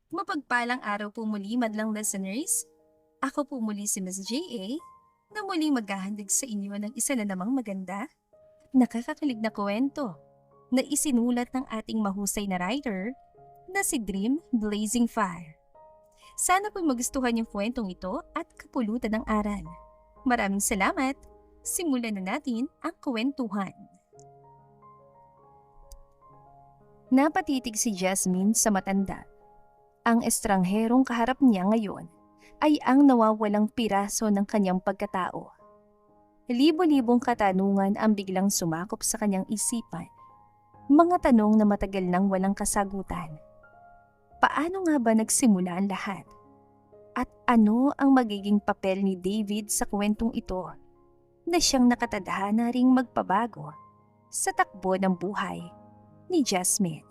Mapagpalang araw po muli madlang listeners. Ako po muli si Miss J.A. na muling maghahandog sa inyo ng isa na namang maganda, nakakakilig na kwento na isinulat ng ating mahusay na writer na si Dream Blazing Fire. Sana po magustuhan yung kwentong ito at kapulutan ng aral. Maraming salamat. Simulan na natin ang kwentuhan. Napatitig si Jasmine sa matanda. Ang estrangherong kaharap niya ngayon ay ang nawawalang piraso ng kanyang pagkatao. Libo-libong katanungan ang biglang sumakop sa kanyang isipan. Mga tanong na matagal nang walang kasagutan. Paano nga ba nagsimula ang lahat? At ano ang magiging papel ni David sa kwentong ito na siyang nakatadhana ring magpabago sa takbo ng buhay ni Jasmine?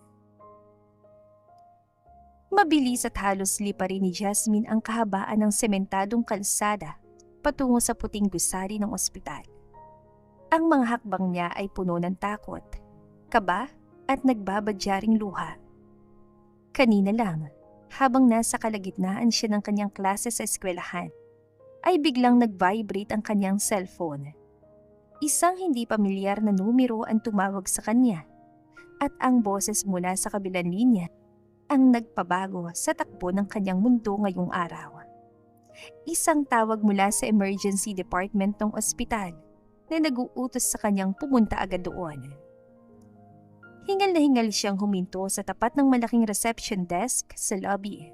Mabilis at halos liparin ni Jasmine ang kahabaan ng sementadong kalsada patungo sa puting gusali ng ospital. Ang mga hakbang niya ay puno ng takot, kaba at nagbabadyaring luha. Kanina lang, habang nasa kalagitnaan siya ng kanyang klase sa eskwelahan, ay biglang nag-vibrate ang kanyang cellphone. Isang hindi pamilyar na numero ang tumawag sa kanya at ang boses mula sa kabilang linya ang nagpabago sa takbo ng kanyang mundo ngayong araw. Isang tawag mula sa emergency department ng ospital na nag-uutos sa kanyang pumunta agad doon. Hingal na hingal siyang huminto sa tapat ng malaking reception desk sa lobby.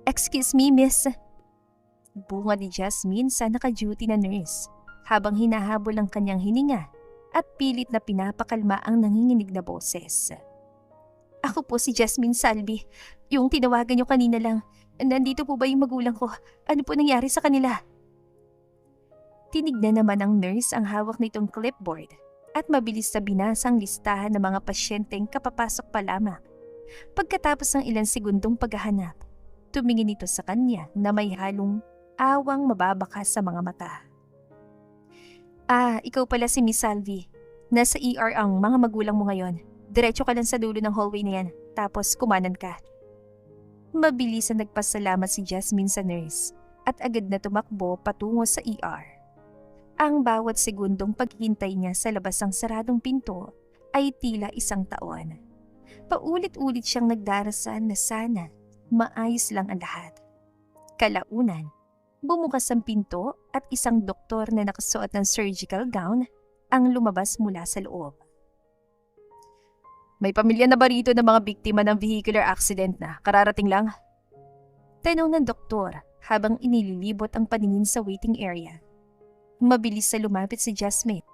"Excuse me, miss." Bunga ni Jasmine sa naka-duty na nurse habang hinahabol ang kanyang hininga at pilit na pinapakalma ang nanginginig na boses. "Ako po si Jasmine Salvi. Yung tinawagan niyo kanina lang. Nandito po ba yung magulang ko? Ano po nangyari sa kanila?" Tinignan naman ng nurse ang hawak nitong clipboard at mabilis na binasa ang listahan ng mga pasyenteng kapapasok pa lamang. Pagkatapos ng ilang segundong paghahanap, tumingin ito sa kanya na may halong awang mababakas sa mga mata. Ikaw pala si Miss Salvi. Nasa ER ang mga magulang mo ngayon. Diretso ka lang sa dulo ng hallway na yan, tapos kumanan ka." Mabilis na nagpasalamat si Jasmine sa nurse at agad na tumakbo patungo sa ER. Ang bawat segundong paghintay niya sa labas ng saradong pinto ay tila isang taon. Paulit-ulit siyang nagdarasal na sana maayos lang ang lahat. Kalaunan, bumukas ang pinto at isang doktor na nakasuot ng surgical gown ang lumabas mula sa loob. "May pamilya na ba rito ng mga biktima ng vehicular accident na kararating lang?" Tanong ng doktor habang inililibot ang paningin sa waiting area. Mabilis na lumapit si Jasmine.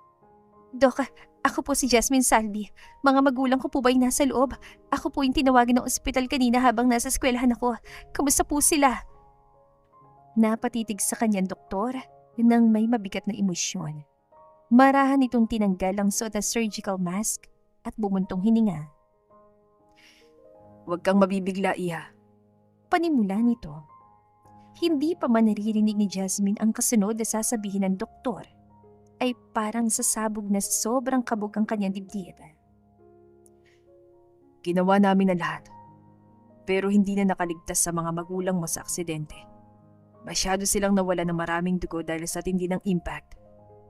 "Dok, ako po si Jasmine Salvi. Mga magulang ko po ba'y nasa loob? Ako po yung tinawagan ng ospital kanina habang nasa eskwelahan ako. Kamusta po sila?" Napatitig sa kanyang doktor nang may mabigat na emosyon. Marahan itong tinanggal ang suot na surgical mask at bumuntong hininga. "Huwag kang mabibigla, Iha." Panimula nito. Hindi pa man naririnig ni Jasmine ang kasunod na sasabihin ng doktor, ay parang sasabog na sobrang kabog ang kanyang dibdib. "Ginawa namin ang lahat, pero hindi na nakaligtas sa mga magulang mo sa aksidente. Masyado silang nawala ng maraming dugo dahil sa tindi ng impact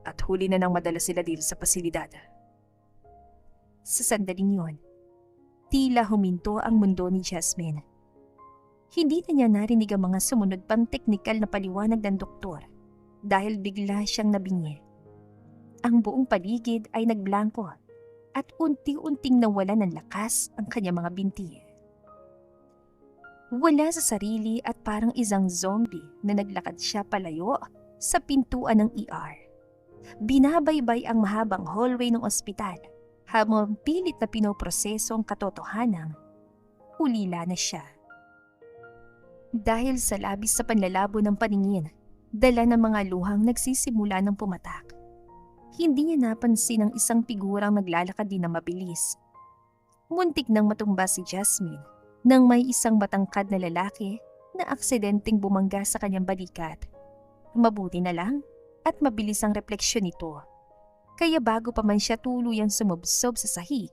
at huli na nang madala sila dito sa pasilidad." Sa sandaling yun, tila huminto ang mundo ni Jasmine. Hindi na niya narinig ang mga sumunod pang teknikal na paliwanag ng doktor dahil bigla siyang nabingi. Ang buong paligid ay nagblangko at unti-unting nawala ng lakas ang kanyang mga binti. Wala sa sarili at parang isang zombie na naglakad siya palayo sa pintuan ng ER. Binabaybay ang mahabang hallway ng ospital habang pilit na pinoproseso ang katotohanan. Ulila na siya. Dahil sa labis sa panlalabo ng paningin, dala ng mga luhang nagsisimula ng pumatak. Hindi niya napansin ang isang figurang naglalakad din na mabilis. Muntik nang matumba si Jasmine nang may isang matangkad na lalaki na aksidenteng bumangga sa kanyang balikat. Mabuti na lang at mabilis ang refleksyon nito. Kaya bago pa man siya tuluyang sumubsob sa sahig,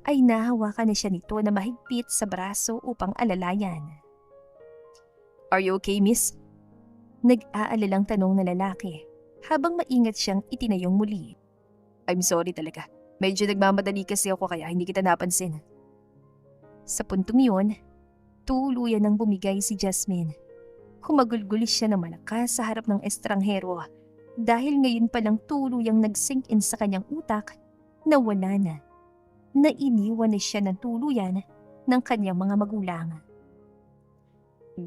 ay nahawakan na siya nito na mahigpit sa braso upang alalayan. Are you okay, miss? Nag-aalalang tanong na lalaki habang maingat siyang itinayong muli. I'm sorry talaga. Medyo nagmamadali kasi ako kaya hindi kita napansin. Sa puntong yun, tuluyan nang bumigay si Jasmine. Humagulguli siya ng malakas sa harap ng estranghero dahil ngayon palang tuluyang nag-sink in sa kanyang utak na wala na. Nainiwan na siya ng tuluyan ng kanyang mga magulang.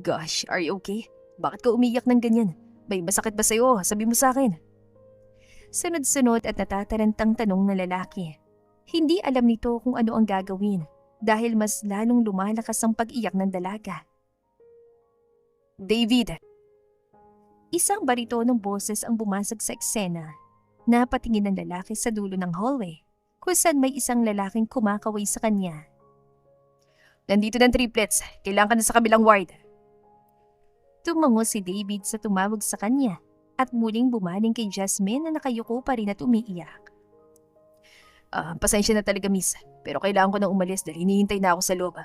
Gosh, are you okay? Bakit ka umiyak ng ganyan? May masakit ba sa'yo? Sabi mo sa akin. Sunod-sunod at natatarantang tanong ng lalaki. Hindi alam nito kung ano ang gagawin dahil mas lalong lumalakas ang pag-iyak ng dalaga. David! Isang baritonong boses ang bumasag sa eksena. Napatingin ng lalaki sa dulo ng hallway kung saan may isang lalaking kumakaway sa kanya. Nandito ng triplets. Kailangan ka na sa kabilang ward. Tumango si David sa tumawag sa kanya at muling bumaling kay Jasmine na nakayuko pa rin at umiiyak. Pasensya na talaga, miss. Pero kailangan ko na umalis dahil hinihintay na ako sa loob.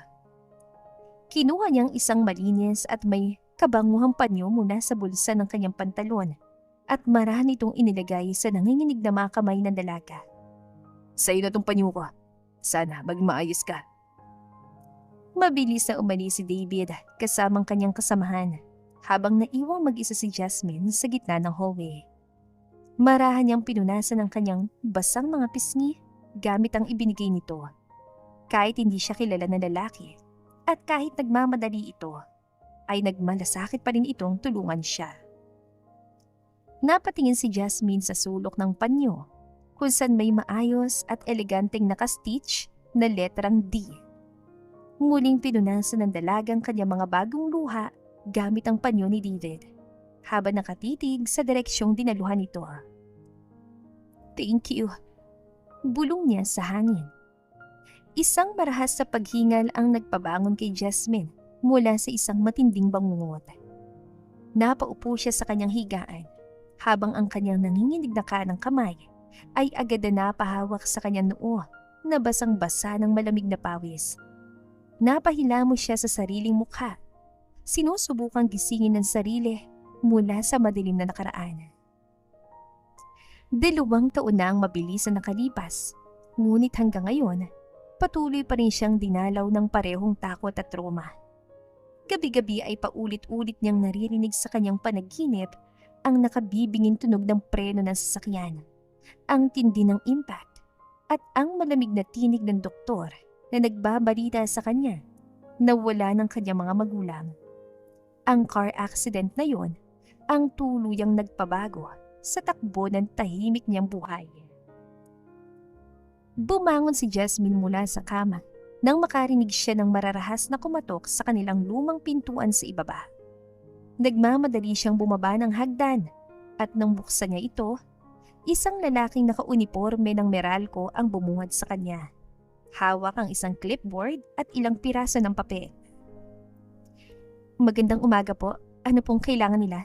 Kinuha niyang isang malinis at may kabanguhang panyo mula sa bulsa ng kanyang pantalon at marami itong inilagay sa nanginginig na mga kamay ng dalaga. Sa'yo na tong panyo ko. Sana maging maayos ka. Mabilis na umalis si David kasamang kanyang kasamahan habang naiwang mag-isa si Jasmine sa gitna ng hallway. Marahan niyang pinunasan ng kanyang basang mga pisngi gamit ang ibinigay nito. Kahit hindi siya kilala ng lalaki at kahit nagmamadali ito, ay nagmalasakit pa rin itong tulungan siya. Napatingin si Jasmine sa sulok ng panyo kung saan may maayos at eleganteng nakastitch na letrang D. Muling pinunasan ng dalagang kanyang mga bagong luha gamit ang panyo ni David habang nakatitig sa direksyong dinaluhan nito. Thank you. Bulong niya sa hangin. Isang marahas sa paghingal ang nagpabangon kay Jasmine mula sa isang matinding bangungot. Napaupo siya sa kanyang higaan habang ang kanyang nanginginig na kanang kamay ay agad na napahawak sa kanyang noo na basang-basa ng malamig na pawis. Napahilamos siya sa sariling mukha. Sinusubukang gisingin ng sarili mula sa madilim na nakaraan. 2 taon na ang mabilis na nakalipas, ngunit hanggang ngayon, patuloy pa rin siyang dinalaw ng parehong takot at trauma. Gabi-gabi ay paulit-ulit niyang naririnig sa kanyang panaginip ang nakabibinging tunog ng preno ng sasakyan, ang tindi ng impact, at ang malamig na tinig ng doktor na nagbabalita sa kanya na wala ng kanyang mga magulang. Ang car accident na yon ang tuluyang nagpabago sa takbo ng tahimik niyang buhay. Bumangon si Jasmine mula sa kama nang makarinig siya ng mararahas na kumatok sa kanilang lumang pintuan sa ibaba. Nagmamadali siyang bumaba ng hagdan at nang buksan niya ito, isang lalaking nakauniporme ng Meralco ang bumuhat sa kanya. Hawak ang isang clipboard at ilang piraso ng papel. Magandang umaga po. Ano pong kailangan nila?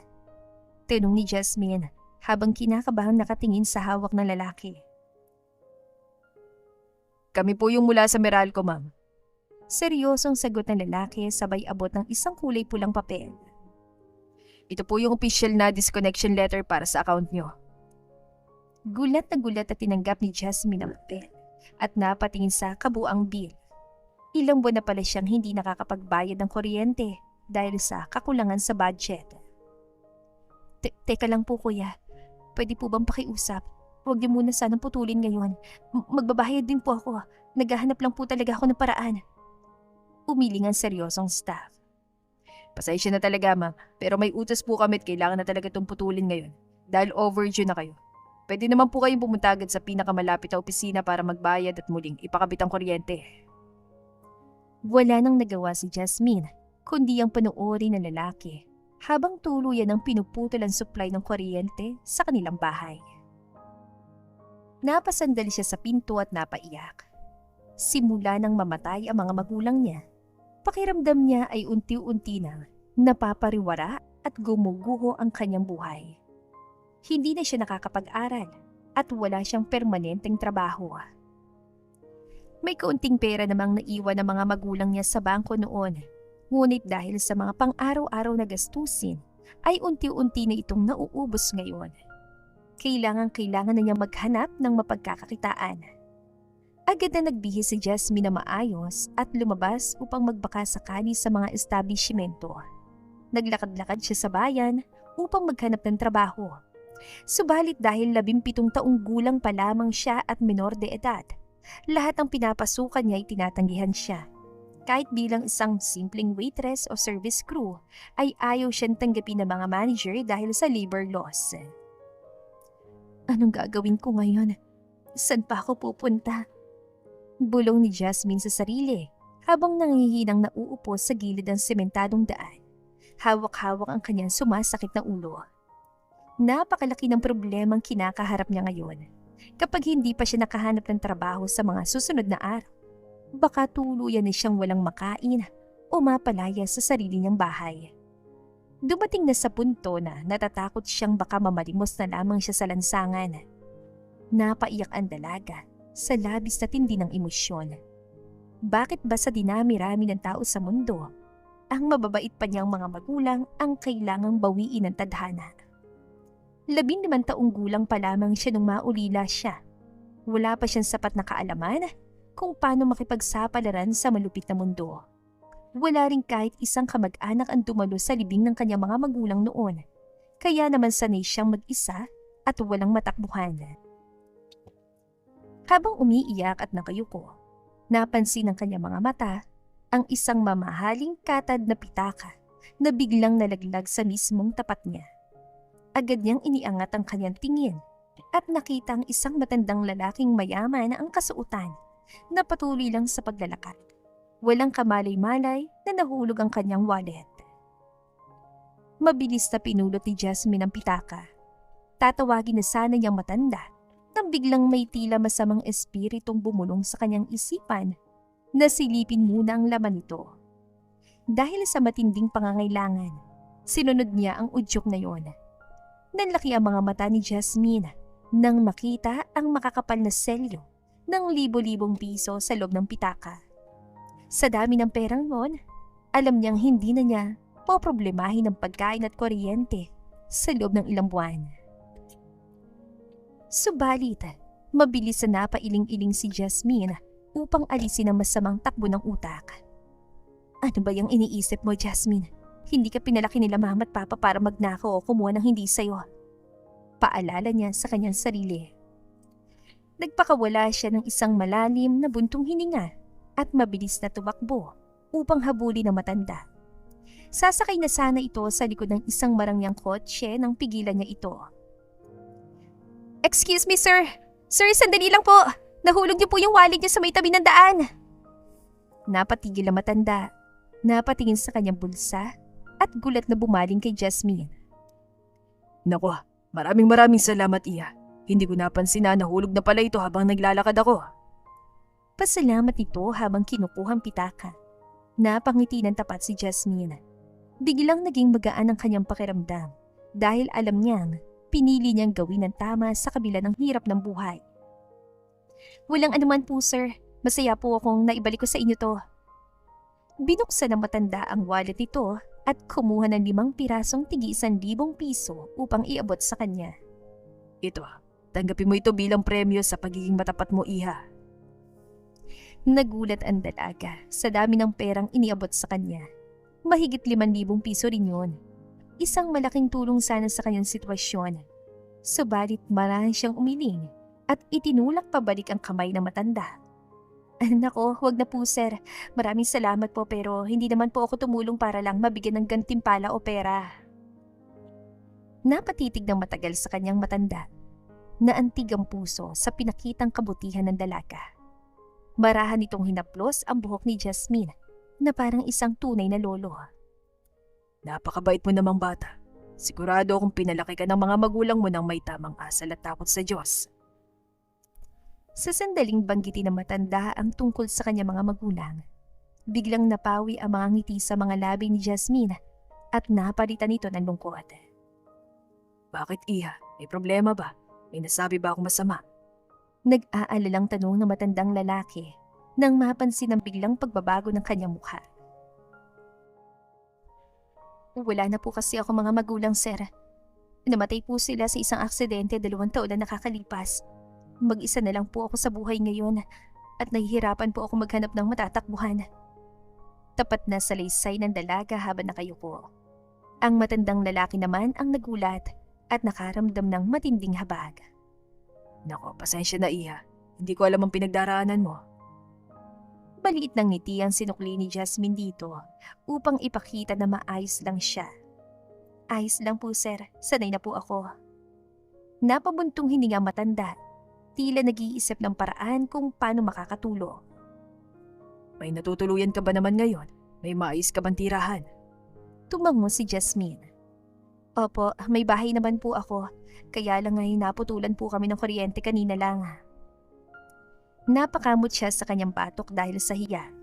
Tanong ni Jasmine habang kinakabahang nakatingin sa hawak ng lalaki. Kami po yung mula sa Meralco, ma'am. Seryosong sagot ng lalaki sabay abot ng isang kulay pulang papel. Ito po yung official na disconnection letter para sa account nyo. Gulat na gulat at tinanggap ni Jasmine ang papel at napatingin sa kabuang bill. Ilang buwan na pala siyang hindi nakakapagbayad ng kuryente dahil sa kakulangan sa budget. Teka lang po kuya, pwede po bang pakiusap? Huwag niyo muna sanang putulin ngayon. Magbabayad din po ako. Naghahanap lang po talaga ako ng paraan. Umiling ang seryosong staff. Pasensya na talaga, ma'am. Pero may utos po kami at kailangan na talaga itong putulin ngayon. Dahil overdue na kayo. Pwede naman po kayong pumunta agad sa pinakamalapit na opisina para magbayad at muling ipakabit ang kuryente. Wala nang nagawa si Jasmine, kundi ang panoorin ng lalaki habang tuluyan ang pinuputol ang supply ng kuryente sa kanilang bahay. Napasandali siya sa pinto at napaiyak. Simula nang mamatay ang mga magulang niya, pakiramdam niya ay unti-unti nang napapariwara at gumuguho ang kanyang buhay. Hindi na siya nakakapag-aral at wala siyang permanenteng trabaho. May kaunting pera namang naiwan ng mga magulang niya sa bangko noon. Ngunit dahil sa mga pang-araw-araw na gastusin, ay unti-unti na itong nauubos ngayon. Kailangan na niya maghanap ng mapagkakakitaan. Agad na nagbihis si Jasmine na maayos at lumabas upang magbaka sakali sa mga establishmento. Naglakad-lakad siya sa bayan upang maghanap ng trabaho. Subalit dahil 17 taong gulang pa lamang siya at menor de edad, lahat ng pinapasukan niya ay tinatanggihan siya. Kahit bilang isang simpleng waitress o service crew, ay ayaw siyang tanggapin ng mga manager dahil sa labor laws. Anong gagawin ko ngayon? Saan pa ako pupunta? Bulong ni Jasmine sa sarili habang nangihinang nauupo sa gilid ng sementadong daan. Hawak-hawak ang kanyang sumasakit na ulo. Napakalaki ng problemang kinakaharap niya ngayon. Kapag hindi pa siya nakahanap ng trabaho sa mga susunod na araw, baka tuluyan na siyang walang makain o mapalaya sa sarili niyang bahay. Dumating na sa punto na natatakot siyang baka mamalimos na lamang siya sa lansangan. Napaiyak ang dalaga sa labis na tindi ng emosyon. Bakit ba sa dinami-rami ng tao sa mundo, ang mababait pa niyang mga magulang ang kailangang bawiin ng tadhana? 15 taong gulang pa lamang siya nung maulila siya. Wala pa siyang sapat na kaalaman kung paano makipagsapalaran sa malupit na mundo. Wala rin kahit isang kamag-anak ang dumalo sa libing ng kanyang mga magulang noon. Kaya naman sanay siyang mag-isa at walang matakbuhan. Habang umiiyak at nakayuko, napansin ng kanyang mga mata ang isang mamahaling katad na pitaka na biglang nalaglag sa mismong tapat niya. Agad niyang iniangat ang kanyang tingin at nakita ang isang matandang lalaking mayaman ang kasuotan na patuloy lang sa paglalakad. Walang kamalay-malay na nahulog ang kanyang wallet. Mabilis na pinulot ni Jasmine ang pitaka. Tatawagin na sana niyang matanda nang biglang may tila masamang espiritong bumulong sa kanyang isipan na silipin muna ang laman nito. Dahil sa matinding pangangailangan, sinunod niya ang udyok na yon. Nanlaki ang mga mata ni Jasmine nang makita ang makakapal na selyo ng libo-libong piso sa loob ng pitaka. Sa dami ng perang yon, alam niyang hindi na niya poproblemahin ang pagkain at kuryente sa loob ng ilang buwan. Subalit, mabilis na napailing-iling si Jasmine upang alisin ang masamang takbo ng utak. Ano ba yung iniisip mo, Jasmine? Hindi ka pinalaki nila mama at papa para magnakaw o kumuha ng hindi sayo. Paalala niya sa kanyang sarili. Nagpakawala siya ng isang malalim na buntong hininga at mabilis na tumakbo upang habulin ang matanda. Sasakay na sana ito sa likod ng isang marangyang kotse nang pigilan niya ito. Excuse me, sir. Sir, sandali lang po. Nahulog niyo po yung wallet niyo sa may tabi ng daan. Napatigil ang matanda. Napatingin sa kanyang bulsa at gulat na bumaling kay Jasmine. Naku, maraming salamat, Iha. Hindi ko napansin na nahulog na pala ito habang naglalakad ako. Pasalamat ito habang kinukuhang pitaka. Napangiti ng tapat si Jasmine. Biglang naging magaan ang kanyang pakiramdam dahil alam niyang pinili niyang gawin ang tama sa kabila ng hirap ng buhay. Walang anuman po, sir. Masaya po akong naibalik ko sa inyo to. Binuksan ng matanda ang wallet nito at kumuha ng 5 pirasong tigi 1,000 piso upang iabot sa kanya. Ito, tanggapin mo ito bilang premyo sa pagiging matapat mo, Iha. Nagulat ang dalaga sa dami ng perang iniabot sa kanya. Mahigit 5,000 piso rin yun. Isang malaking tulong sana sa kanyang sitwasyon. Subalit marahil siyang umiling at itinulak pabalik ang kamay ng matanda. Nako, wag na po, sir. Maraming salamat po pero hindi naman po ako tumulong para lang mabigyan ng gantimpala o pera. Napatitig ng matagal sa kanyang matanda. Naantig ang puso sa pinakitang kabutihan ng dalaga. Marahan itong hinaplos ang buhok ni Jasmine na parang isang tunay na lolo. Napakabait mo namang bata. Sigurado akong pinalaki ka ng mga magulang mo nang may tamang asal at takot sa Diyos. Sa sandaling banggitin ng matanda ang tungkol sa kanyang mga magulang, biglang napawi ang mga ngiti sa mga labi ni Jasmine at napalitan ito ng lungkot. Bakit, Iha? May problema ba? May nasabi ba akong masama? Nag-aalalang tanong ng matandang lalaki nang mapansin ang biglang pagbabago ng kanyang mukha. Wala na po kasi ako mga magulang, sir. Namatay po sila sa isang aksidente 2 taon na nakakalipas. Mag-isa na lang po ako sa buhay ngayon at nahihirapan po ako maghanap ng matatakbuhan. Tapat na salaysay ng dalaga habang nakayuko. Ang matandang lalaki naman ang nagulat at nakaramdam ng matinding habag. Nako, pasensya na iha. Hindi ko alam ang pinagdaraanan mo. Maliit ng ngiti ang sinukli ni Jasmine dito upang ipakita na maayos lang siya. Ayos lang po, sir. Sanay na po ako. Napabuntong hininga matanda. Tila nag-iisip ng paraan kung paano makakatulong. May natutuluyan ka ba naman ngayon? May maayos ka bang tirahan? Tumango si Jasmine. Opo, may bahay naman po ako. Kaya lang ay naputulan po kami ng kuryente kanina lang. Napakamot siya sa kanyang batok dahil sa hiya.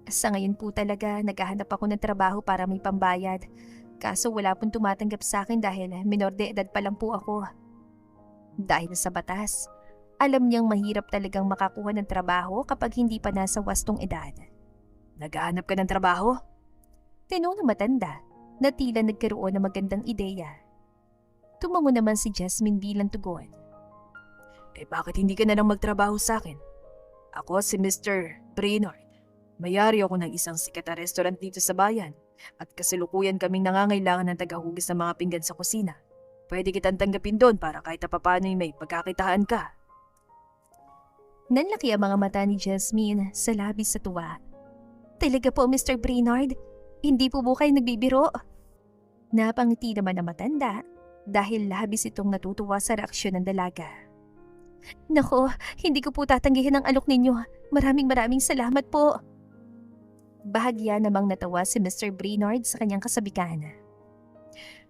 Sa ngayon po talaga naghahanap ako ng trabaho para may pambayad. Kaso wala pong tumatanggap sa akin dahil minor de edad pa lang po ako. Dahil sa batas, alam niyang mahirap talagang makakuha ng trabaho kapag hindi pa nasa wastong edad. Naghahanap ka ng trabaho? Tinong na matanda na tila nagkaroon ng magandang ideya. Tumango naman si Jasmine bilang tugon. Bakit hindi ka na lang magtrabaho sa akin? Ako si Mr. Brainerd. Mayari ako ng isang sikat na restaurant dito sa bayan at kasalukuyan kaming nangangailangan ng tagahugis ng mga pinggan sa kusina. Pwede kitang tanggapin doon para kahit papaano may pagkakitaan ka. Nanlaki ang mga mata ni Jasmine sa labis sa tuwa. Talaga po, Mr. Brainerd? Hindi po kayo nagbibiro? Napangiti naman ang matanda dahil labis itong natutuwa sa reaksyon ng dalaga. Nako, hindi ko po tatanggihin ang alok ninyo. Maraming salamat po. Bahagya namang natawa si Mr. Brainerd sa kanyang kasabikan.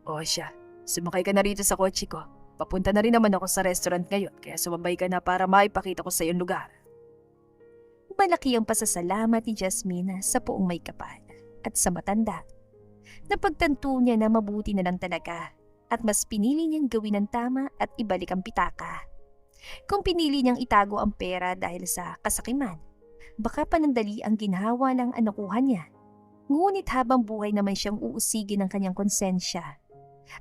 O siya, sumakay ka na rito sa kotse ko. Papunta na rin naman ako sa restaurant ngayon kaya sumabay ka na para maipakita ko sa iyong lugar. Malaki ang pasasalamat ni Jasmine sa poong may kapal at sa matanda. Napagtanto niya na mabuti na lang talaga at mas pinili niyang gawin ang tama at ibalik ang pitaka. Kung pinili niyang itago ang pera dahil sa kasakiman, baka panandali ang ginhawa ng anakuhan niya. Ngunit habang buhay naman siyang uusigin ng kanyang konsensya.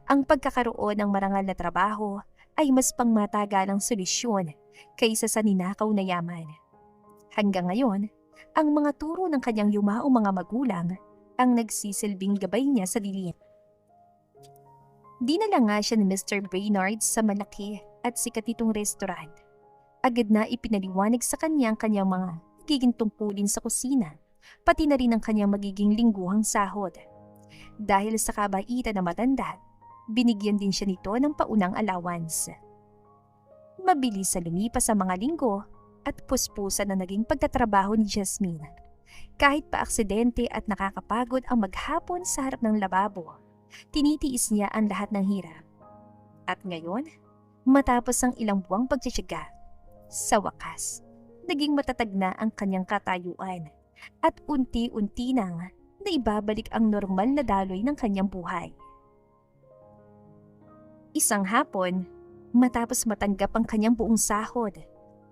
Ang pagkakaroon ng marangal na trabaho ay mas pangmatagalang solusyon kaysa sa ninakaw na yaman. Hanggang ngayon, ang mga turo ng kanyang yumaong mga magulang ang nagsisilbing gabay niya sa dilim. Dinala nga siya ni Mr. Brainerd sa malaki at sikat nitong restaurant. Agad na ipinaliwanag sa kanyang mga magiging tungkulin sa kusina, pati na rin ang kanyang magiging lingguhang sahod. Dahil sa kabaitan na matanda, binigyan din siya nito ng paunang allowance. Mabilis sa lumipas ang mga linggo at puspusan na naging pagtatrabaho ni Jasmine. Kahit pa aksidente at nakakapagod ang maghapon sa harap ng lababo, tinitiis niya ang lahat ng hirap. At ngayon, matapos ang ilang buwang pagtsitsaga, sa wakas, naging matatag na ang kanyang katayuan at unti-unti nang naibabalik ang normal na daloy ng kanyang buhay. Isang hapon, matapos matanggap ang kanyang buong sahod,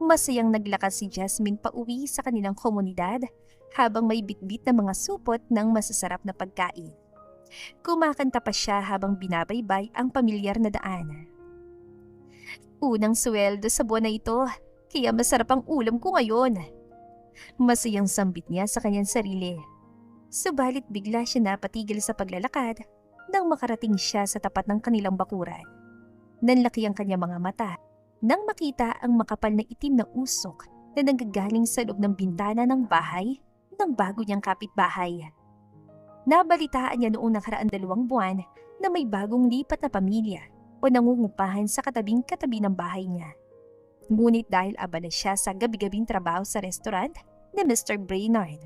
masayang naglakas si Jasmine pauwi sa kanilang komunidad habang may bitbit na mga supot ng masasarap na pagkain. Kumakanta pa siya habang binabaybay ang pamilyar na daan. Unang sweldo sa buwan na ito, kaya masarap ang ulam ko ngayon. Masayang sambit niya sa kanyang sarili. Subalit bigla siya napatigil sa paglalakad nang makarating siya sa tapat ng kanilang bakuran. Nanlaki ang kanyang mga mata nang makita ang makapal na itim na usok na nanggagaling sa loob ng bintana ng bahay ng bago niyang kapitbahay. Nabalitaan niya noong nakaraan 2 buwan na may bagong lipat na pamilya o nangungupahan sa katabing-katabi ng bahay niya. Ngunit dahil abala siya sa gabi-gabing trabaho sa restaurant ni Mr. Brainerd,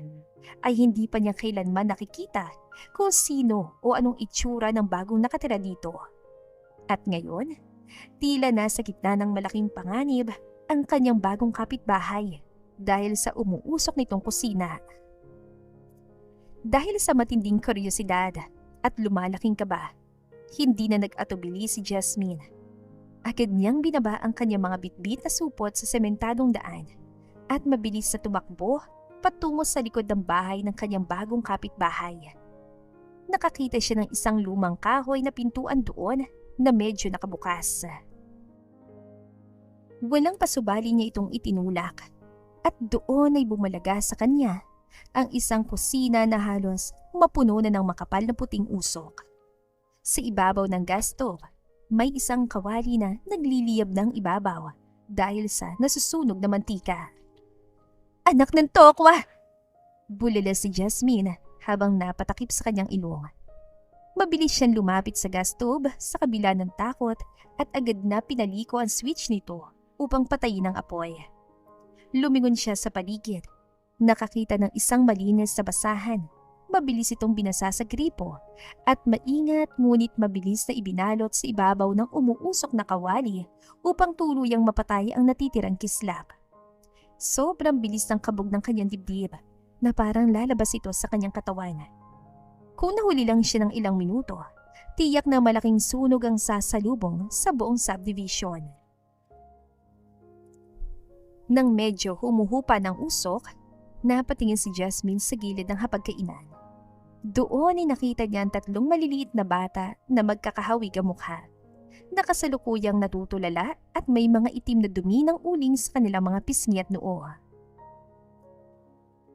ay hindi pa niya kailanman nakikita kung sino o anong itsura ng bagong nakatira dito. At ngayon, tila nasa gitna ng malaking panganib ang kanyang bagong kapitbahay dahil sa umuusok nitong kusina. Dahil sa matinding kuryosidad at lumalaking kaba, hindi na nag-atubili si Jasmine. Agad niyang binaba ang kanyang mga bitbit na supot sa sementadong daan at mabilis na tumakbo patungo sa likod ng bahay ng kanyang bagong kapitbahay. Nakakita siya ng isang lumang kahoy na pintuan doon na medyo nakabukas. Walang pasubali niya itong itinulak at doon ay bumalaga sa kanya ang isang kusina na halos mapuno na ng makapal na puting usok. Sa ibabaw ng gas stove, may isang kawali na nagliliyab ng ibabaw dahil sa nasusunog na mantika. "Anak ng tokwa!" bulala si Jasmine habang napatakip sa kanyang ilong. Mabilis siyang lumapit sa gas stove sa kabila ng takot at agad na pinaliko ang switch nito upang patayin ang apoy. Lumingon siya sa paligid. Nakakita ng isang malinis na basahan. Mabilis itong binasa sa gripo at maingat ngunit mabilis na ibinalot sa ibabaw ng umuusok na kawali upang tuluyang mapatay ang natitirang kislap. Sobrang bilis ng kabog ng kanyang dibdib na parang lalabas ito sa kanyang katawan. Kung nahuli lang siya ng ilang minuto, tiyak na malaking sunog ang sasalubong sa buong subdivision. Nang medyo humuhupa ng usok, napatingin si Jasmine sa gilid ng hapagkainan. Doon ay nakita niya ang 3 maliliit na bata na magkakahawig ang mukha. Nakasalukuyang natutulala at may mga itim na dumi ng uling sa kanilang mga pisngi at noo.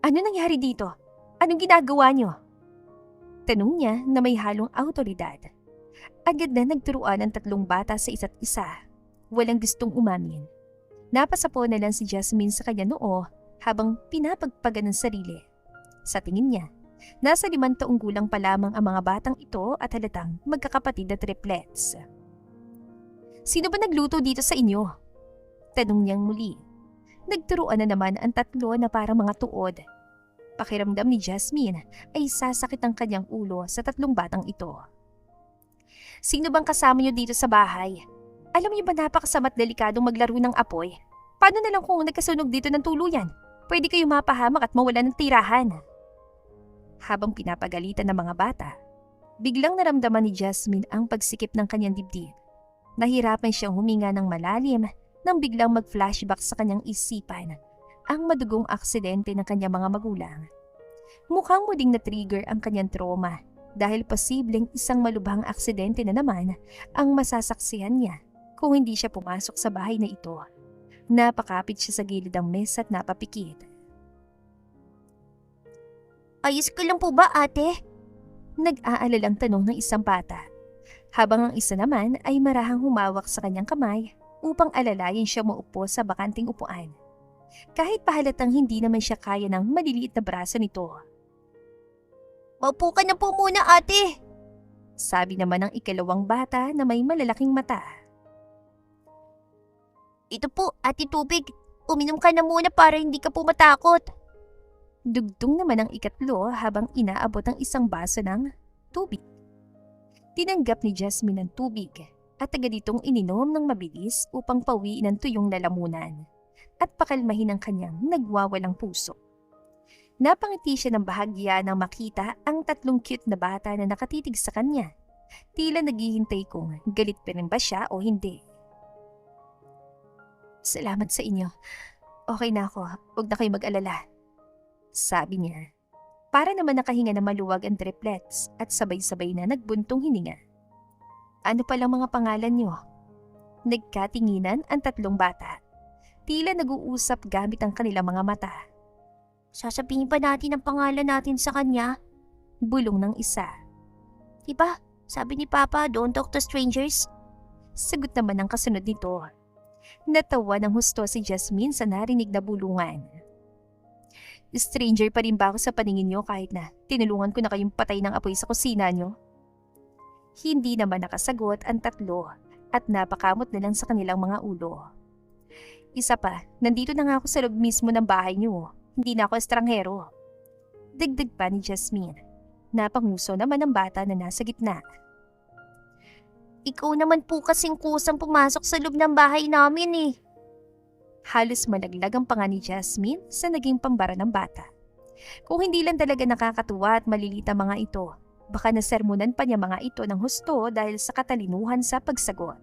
"Ano nangyari dito? Anong ginagawa niyo?" Tanong niya na may halong awtoridad. Agad na nagturuan ang 3 bata sa isa't isa. Walang gustong umamin. Napasapo na lang si Jasmine sa kanya noo habang pinapagpagan ng sarili. Sa tingin niya, nasa 5 taong gulang pa lamang ang mga batang ito at halatang magkakapatid na triplets. "Sino ba nagluto dito sa inyo?" Tanong niyang muli. Nagturuan na naman ang 3 na parang mga tuod. Pakiramdam ni Jasmine ay sasakit ang kanyang ulo sa 3 batang ito. "Sino bang kasama niyo dito sa bahay? Alam niyo ba napakasama't delikadong maglaro ng apoy? Paano na lang kung nagkasunog dito ng tuluyan? Pwede kayo mapahamak at mawala ng tirahan." Habang pinapagalitan ng mga bata, biglang naramdaman ni Jasmine ang pagsikip ng kanyang dibdib. Nahirapan siyang huminga ng malalim nang biglang mag-flashback sa kanyang isipan ang madugong aksidente ng kanyang mga magulang. Mukhang muling na-trigger ang kanyang trauma dahil posibleng isang malubhang aksidente na naman ang masasaksihan niya kung hindi siya pumasok sa bahay na ito. Napakapit siya sa gilid ng mesa at napapikit. "Ayos ka lang po ba, ate?" Nag-aalalang tanong ng isang bata. Habang ang isa naman ay marahang humawak sa kanyang kamay upang alalayan siya maupo sa bakanting upuan. Kahit pahalatang hindi naman siya kaya ng maliliit na braso nito. "Maupo ka na po muna, ate," sabi naman ng ikalawang bata na may malalaking mata. "Ito po, ate tubig. Uminom ka na muna para hindi ka po matakot." Dugtong naman ang ikatlo habang inaabot ang isang baso ng tubig. Tinanggap ni Jasmine ang tubig at agad itong ininom ng mabilis upang pawiin ang tuyong lalamunan at pakalmahin ang kanyang nagwawalang puso. Napangiti siya ng bahagya nang makita ang 3 cute na bata na nakatitig sa kanya. Tila naghihintay kung galit pa rin ba siya o hindi. "Salamat sa inyo. Okay na ako. Huwag na kayo mag-alala," sabi niya. Para naman nakahinga na maluwag ang triplets at sabay-sabay na nagbuntong hininga. "Ano palang mga pangalan niyo?" Nagkatinginan ang 3 bata. Tila nag-uusap gamit ang kanilang mga mata. "Sasabihin pa natin ang pangalan natin sa kanya?" bulong ng isa. "Diba, sabi ni Papa, don't talk to strangers?" Sagot naman ng kasunod nito. Natawa ng husto si Jasmine sa narinig na bulungan. "Stranger pa rin ba ako sa paningin niyo kahit na tinulungan ko na kayong patay ng apoy sa kusina niyo?" Hindi naman nakasagot ang 3 at napakamot na lang sa kanilang mga ulo. "Isa pa, nandito na nga ako sa loob mismo ng bahay niyo. Hindi na ako estranghero." Dagdag pa ni Jasmine. Napanguso naman ang bata na nasa gitna. "Ikaw naman po kasing kusang pumasok sa loob ng bahay namin eh." Halos malaglag ang panga ni Jasmine sa naging pambara ng bata. Kung hindi lang talaga nakakatuwa at maliliit ang mga ito, baka nasermonan pa niya mga ito ng husto dahil sa katalinuhan sa pagsagot.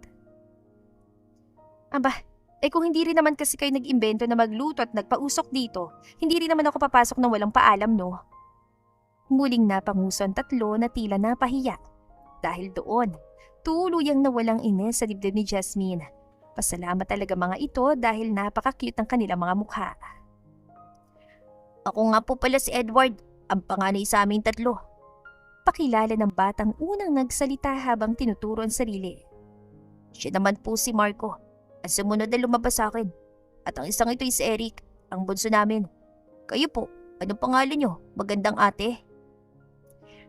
"Aba, Kung hindi rin naman kasi kayo nag-imbento na magluto at nagpausok dito, hindi rin naman ako papasok ng walang paalam, no? Muling napanguso ang tatlo na tila napahiya. Dahil doon, tuluyang nawalang ines sa dibdib ni Jasmine. Pasalamat talaga mga ito dahil napaka-cute ng kanilang mga mukha. Ako nga po pala si Edward, ang panganay sa aming tatlo. Pakilala ng batang unang nagsalita habang tinuturo ang sarili. Siya naman po si Marco, ang sumunod na lumabas sa akin. At ang isang ito si Eric, ang bunso namin. Kayo po, anong pangalan nyo? Magandang ate?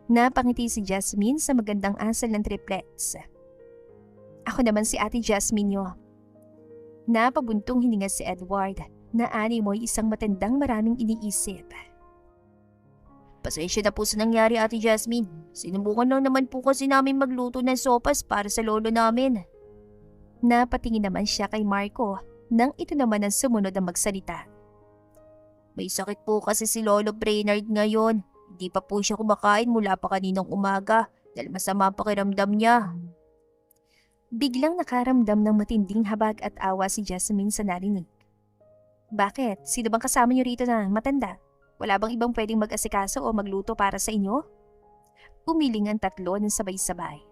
Napangiti si Jasmine sa magandang asal ng triplets. Ako naman si Ate Jasmine nyo. Napabuntong hininga si Edward na animoy isang matandang maraming iniisip. Pasensya na po sa nangyari, Ate Jasmine. Sinubukan lang naman po kasi namin magluto ng sopas para sa lolo namin. Napatingin naman siya kay Marco nang ito naman ang sumunod na magsalita. May sakit po kasi si Lolo Brainerd ngayon. Hindi pa po siya kumakain mula pa kaninang umaga dahil masama pakiramdam niya. Biglang nakaramdam ng matinding habag at awa si Jasmine sa narinig. Bakit? Sino bang kasama niyo rito na matanda? Wala bang ibang pwedeng mag-asikaso o magluto para sa inyo? Umiling ang tatlo ng sabay-sabay.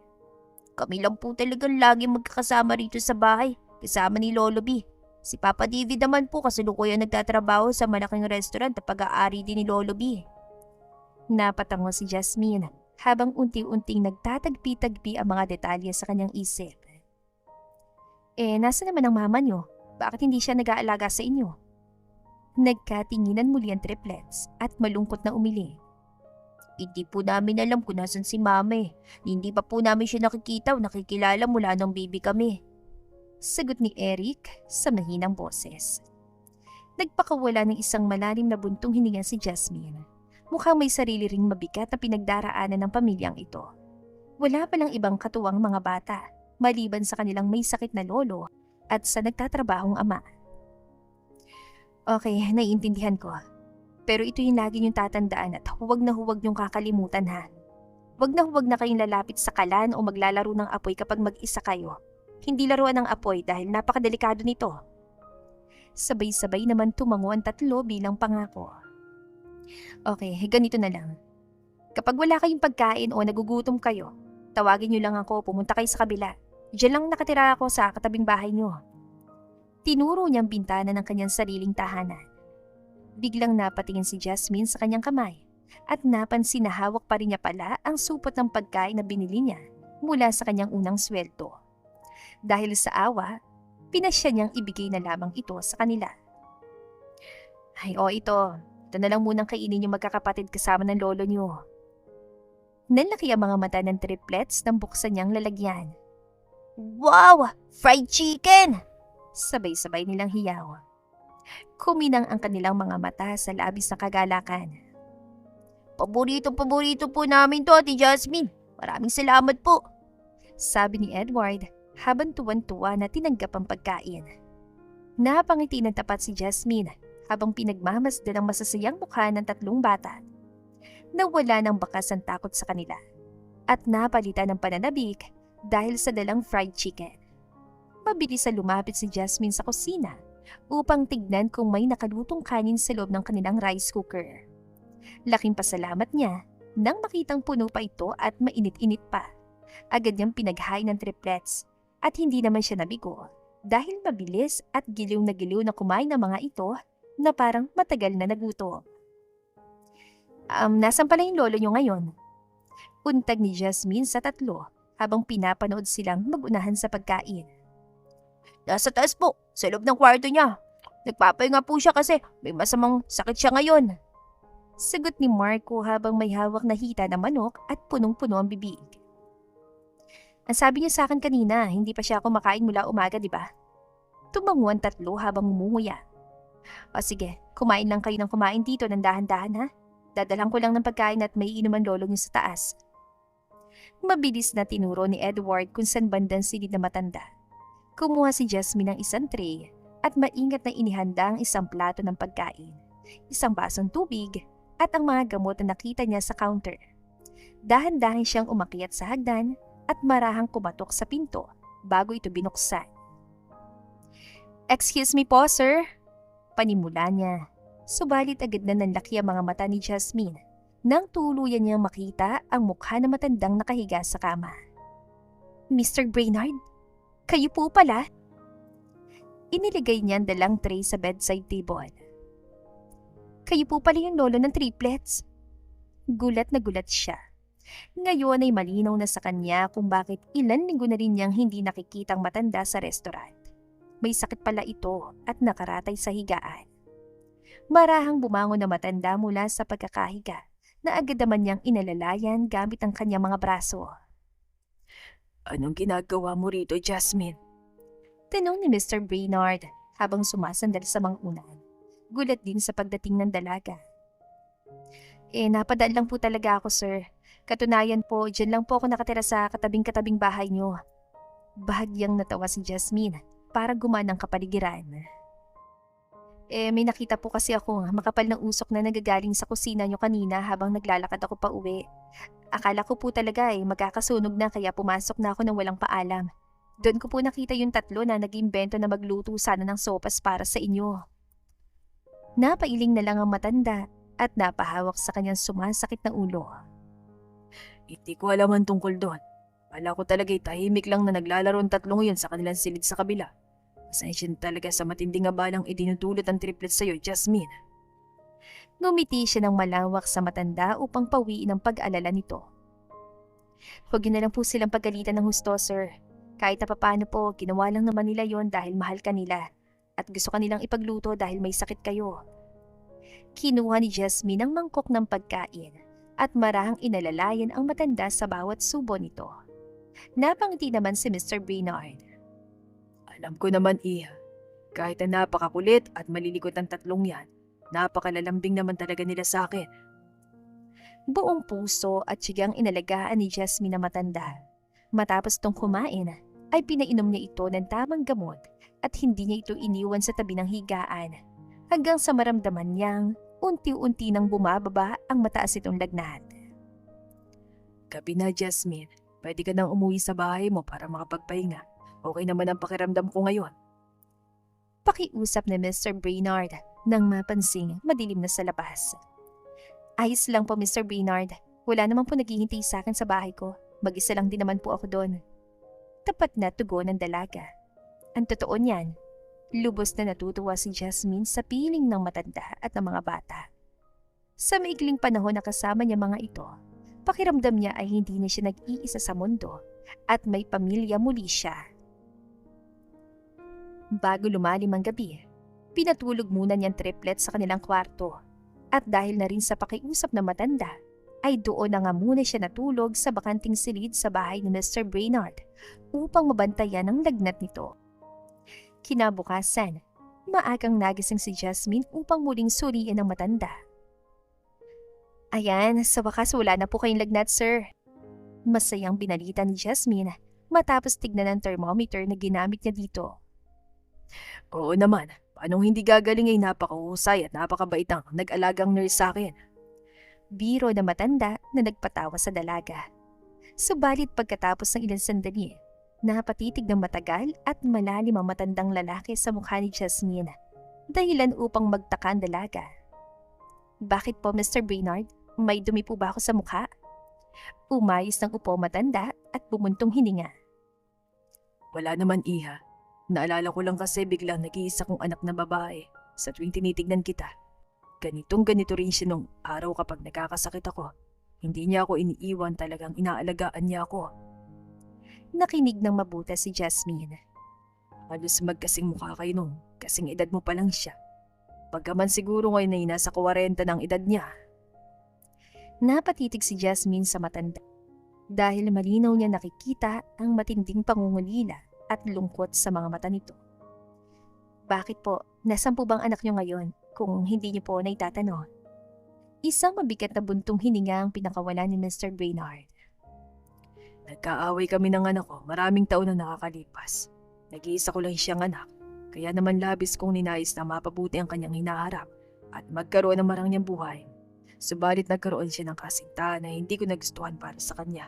Kami lang po talagang lagi magkakasama rito sa bahay, kasama ni Lolo B. Si Papa David naman po kasalukuyan nagtatrabaho sa malaking restaurant na pag-aari din ni Lolo B. Napatango si Jasmine habang unti-unting nagtatagpi-tagpi ang mga detalye sa kanyang isip. Nasa naman ang mama niyo? Bakit hindi siya nag-aalaga sa inyo? Nagkatinginan muli ang triplets at malungkot na umili. Hindi po namin alam kung nasan si mama eh. Hindi pa po namin siya nakikita o nakikilala mula nung baby kami. Sagot ni Eric sa mahinang boses. Nagpakawala ng isang malalim na buntong hininga si Jasmine. Mukhang may sarili ring mabigat na pinagdaraanan ng pamilyang ito. Wala palang ibang katuwang mga bata, maliban sa kanilang may sakit na lolo at sa nagtatrabahong ama. Okay, naiintindihan ko. Pero ito yung lagi niyong tatandaan at huwag na huwag niyong kakalimutan ha. Huwag na kayong lalapit sa kalan o maglalaro ng apoy kapag mag-isa kayo. Hindi laruan ng apoy dahil napakadelikado nito. Sabay-sabay naman tumango ang tatlo bilang pangako. Okay, ganito na lang. Kapag wala kayong pagkain o nagugutom kayo, tawagin niyo lang ako, pumunta kayo sa kabila. Diyan lang nakatira ako sa katabing bahay niyo. Tinuro niyang bintana ng kanyang sariling tahanan. Biglang napatingin si Jasmine sa kanyang kamay at napansin na hawak pa rin niya pala ang supot ng pagkain na binili niya mula sa kanyang unang sweldo. Dahil sa awa, pinasya niyang ibigay na lamang ito sa kanila. Ay ito na lang munang kainin yung magkakapatid kasama ng lolo niyo. Nalaki ang mga mata ng triplets nang buksan niyang lalagyan. Wow! Fried chicken! Sabay-sabay nilang hiyaw. Kuminang ang kanilang mga mata sa labis na kagalakan. Paborito po namin to, Ate Jasmine. Maraming salamat po. Sabi ni Edward habang tuwan-tuwa na tinanggap ang pagkain. Napangiti ng tapat si Jasmine habang pinagmamasdan ang masasayang mukha ng tatlong bata. Nawala ng bakas ang takot sa kanila at napalitan ng pananabik dahil sa dalang fried chicken. Mabilis na lumapit si Jasmine sa kusina upang tignan kung may nakalutong kanin sa loob ng kanilang rice cooker. Laking pasalamat niya nang makitang puno pa ito at mainit-init pa. Agad niyang pinaghain ng triplets at hindi naman siya nabigo dahil mabilis at giliw na kumain ng mga ito na parang matagal na nagutom. Nasan pala yung lolo niyo ngayon? Untag ni Jasmine sa tatlo habang pinapanood silang magunahan sa pagkain. Nasa taas po, sa loob ng kwarto niya. Nagpapahinga po siya kasi may masamang sakit siya ngayon. Sagot ni Marco habang may hawak na hita na manok at punong-puno ang bibig. Ang sabi niya sa akin kanina, hindi pa siya kumakain mula umaga, di ba? Tumango ang tatlo habang umunguya. O sige, kumain lang kayo ng kumain dito ng dahan-dahan ha. Dadalang ko lang ng pagkain at may inuman lolo niyo sa taas. Mabilis na tinuro ni Edward kung saan bandang silid na matanda. Kumuha si Jasmine ng isang tray at maingat na inihanda ang isang plato ng pagkain, isang basong tubig at ang mga gamot na nakita niya sa counter. Dahan-dahan siyang umakyat sa hagdan at marahang kumatok sa pinto bago ito binuksan. Excuse me po, sir. Panimula niya. Subalit agad na nanlaki ang mga mata ni Jasmine nang tuluyan niyang makita ang mukha na matandang nakahiga sa kama. Mr. Brainard, kayo po pala? Iniligay niya ang dalang tray sa bedside table. Kayo po pala yung lolo ng triplets. Gulat na gulat siya. Ngayon ay malinaw na sa kanya kung bakit ilan linggo na rin niyang hindi nakikitang matanda sa restaurant. May sakit pala ito at nakaratay sa higaan. Marahang bumangon na matanda mula sa pagkakahiga na agad naman niyang inalalayan gamit ang kanyang mga braso. Anong ginagawa mo rito, Jasmine? Tanong ni Mr. Brainard habang sumasandal sa mga unan. Gulat din sa pagdating ng dalaga. Napadaan lang po talaga ako, sir. Katunayan po, dyan lang po ako nakatira sa katabing-katabing bahay niyo. Bahagyang natawa si Jasmine para gumanang kapaligiran. May nakita po kasi ako makapal ng usok na nagagaling sa kusina niyo kanina habang naglalakad ako pa uwi. Akala ko po talaga magkakasunog na kaya pumasok na ako ng walang paalam. Doon ko po nakita yung tatlo na nag-imbento na magluto sana ng sopas para sa inyo. Napailing na lang ang matanda at napahawak sa kanyang sumasakit na ulo. Hindi ko alam ang tungkol doon. Wala ko talaga'y tahimik lang na naglalaro ang tatlong yun sa kanilang silid sa kabila. Pasensya na talaga sa matinding abalang idinudulot ang triplets sa'yo, Jasmine. Ngumiti siya ng malawak sa matanda upang pawiin ang pag-alala nito. Huwag yun na lang po silang pagalitan ng husto, sir. Kahit na papaano po, ginawa lang naman nila yon dahil mahal ka nila at gusto ka nilang ipagluto dahil may sakit kayo. Kinuha ni Jasmine ang mangkok ng pagkain at marahang inalalayan ang matanda sa bawat subo nito. Napangiti naman si Mr. Brainard. Alam ko naman, Iha. Kahit na napakakulit at malilikot ang tatlong yan, napakalalambing naman talaga nila sa akin. Buong puso at sigang inalagaan ni Jasmine na matanda. Matapos tong kumain, ay pinainom niya ito ng tamang gamot at hindi niya ito iniwan sa tabi ng higaan hanggang sa maramdaman niyang unti-unti nang bumababa ang mataas itong lagnat. Gabi na, Jasmine. Pwede ka nang umuwi sa bahay mo para makapagpahinga. Okay naman ang pakiramdam ko ngayon. Pakiusap ni Mr. Brainard nang mapansing madilim na sa labas. Ayos lang po, Mr. Brainard. Wala naman po naghihintay sa akin sa bahay ko. Mag-isa lang din naman po ako doon. Tapat na tugon ng dalaga. Ang totoo niyan, lubos na natutuwa si Jasmine sa piling ng matanda at ng mga bata. Sa maikling panahon na kasama niya mga ito, pakiramdam niya ay hindi na siya nag-iisa sa mundo at may pamilya muli siya. Bago lumalim ang gabi, pinatulog muna niyang triplet sa kanilang kwarto at dahil na rin sa pakiusap ng matanda, ay doon na nga muna siya natulog sa bakanting silid sa bahay ni Mr. Brainard upang mabantayan ang lagnat nito. Kinabukasan, maagang nagising si Jasmine upang muling suriin ang matanda. Ayan, sa wakas wala na po kayong lagnat, sir. Masayang binalita ni Jasmine matapos tignan ang thermometer na ginamit niya dito. Oo naman. Paanong hindi gagaling ay napakahusay at napakabait ang nag-alagang nurse sa akin. Biro na matanda na nagpatawa sa dalaga. Subalit pagkatapos ng ilang sandali, napatitig ng matagal at malalim ang matandang lalaki sa mukha ni Jasmine, dahilan upang magtaka ang dalaga. Bakit po, Mr. Brainard? May dumi po ba ako sa mukha? Umayos ng upo matanda at bumuntong hininga. Wala naman, Iha. Naalala ko lang kasi biglang nag-iisa kong anak na babae sa tuwing tinitignan kita. Ganito rin siya nung araw kapag nagkakasakit ako. Hindi niya ako iniiwan, talagang inaalagaan niya ako. Nakinig ng mabuti si Jasmine. Halos magkasing mukha kayo nung kasing edad mo pa lang siya. Pagkaman siguro ngayon ay nasa 40 ng edad niya. Napatitig si Jasmine sa matanda dahil malinaw niya nakikita ang matinding pangungulila at lungkot sa mga mata nito. Bakit po? Nasaan po bang anak niyo ngayon kung hindi niyo po naitatanong? Isang mabigat na buntong hininga ang pinakawalan ni Mr. Brainard. Nagkaaway kami ng anak ko, maraming taon na nakakalipas. Nag-iisa ko lang siyang anak, kaya naman labis kong ninais na mapabuti ang kanyang hinaharap at magkaroon ng marangyang buhay. Subalit nagkaroon siya ng kasintahan na hindi ko nagustuhan para sa kanya.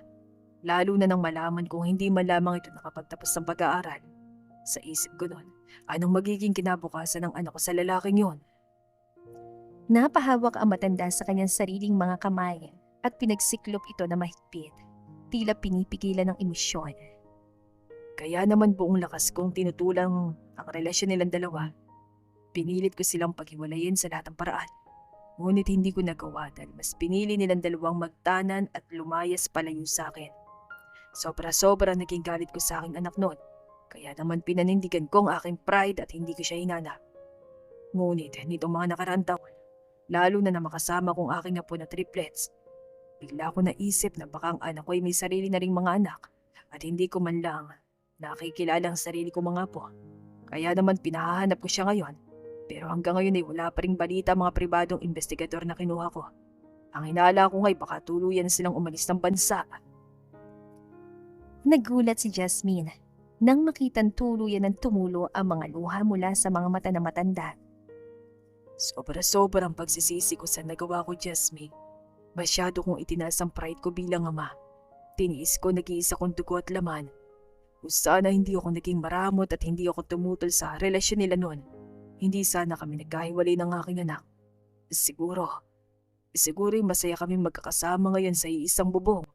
Lalo na nang malaman kong hindi man lamang ito nakapagtapos ng pag-aaral. Sa isip ko noon, Anong magiging kinabukasan ng anak ko sa lalaking yon? Napahawak ang matanda sa kanyang sariling mga kamay at pinagsiklop ito na mahigpit. Tila pinipigilan ng emosyon. Kaya naman buong lakas kong tinutulang ang relasyon nilang dalawa. Pinilit ko silang paghiwalayin sa lahat ng paraan. Ngunit hindi ko nagawa dahil mas pinili nilang dalawang magtanan at lumayas palayo sa akin. Sobra-sobra naging galit ko sa aking anak noon. Kaya naman pinanindigan ko ang aking pride at hindi ko siya hinanap. Ngunit nitong mga nakaraang taon, lalo na makasama kong aking apo na triplets, bigla ko naisip na baka ang anak ko ay may sarili na ring mga anak at hindi ko man lang nakikilala ang sarili kong mga apo. Kaya naman pinahahanap ko siya ngayon. Pero hanggang ngayon ay wala pa ring balita mga pribadong investigador na kinuha ko. Ang hinala ko nga'y baka tuluyan silang umalis ng bansa. Nagulat si Jasmine nang makitang tuluyan ng tumulo ang mga luha mula sa mga mata ng matanda. Sobra-sobrang pagsisisi ko sa nagawa ko, Jasmine. Masyado kong itinaas ang pride ko bilang ama. Tiniis ko nag-iisa kong dugo at laman. Kung sana hindi ako naging maramot at hindi ako tumutol sa relasyon nila noon, hindi sana kami nagkahiwalay ng aking anak. Siguro masaya kami magkakasama ngayon sa iisang bubong.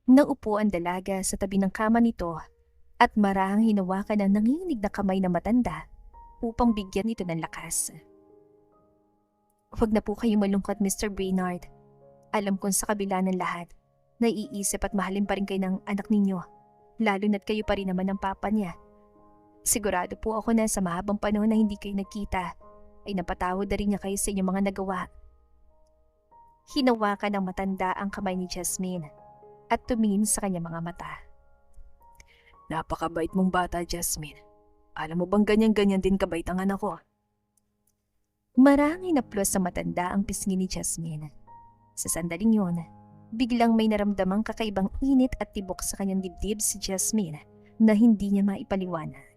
Naupo ang dalaga sa tabi ng kama nito at marahang hinawakan ang nanginginig na kamay ng matanda upang bigyan ito ng lakas. Huwag na po kayong malungkot, Mr. Brainard. Alam kong sa kabila ng lahat, naiisip at mahalin pa rin kayo ng anak ninyo, lalo na't kayo pa rin naman ng papa niya. Sigurado po ako na sa mahabang panahon na hindi kayo nagkita, ay napatawad na rin niya kayo sa inyong mga nagawa. Hinawakan ng matanda ang kamay ni Jasmine at tumingin sa kanyang mga mata. Napakabait mong bata, Jasmine. Alam mo bang ganyan-ganyan din kabait ang anak ko? Marahang hinaplos sa matanda ang pisngi ni Jasmine. Sa sandaling yun, biglang may naramdamang kakaibang init at tibok sa kanyang dibdib si Jasmine na hindi niya maipaliwanag.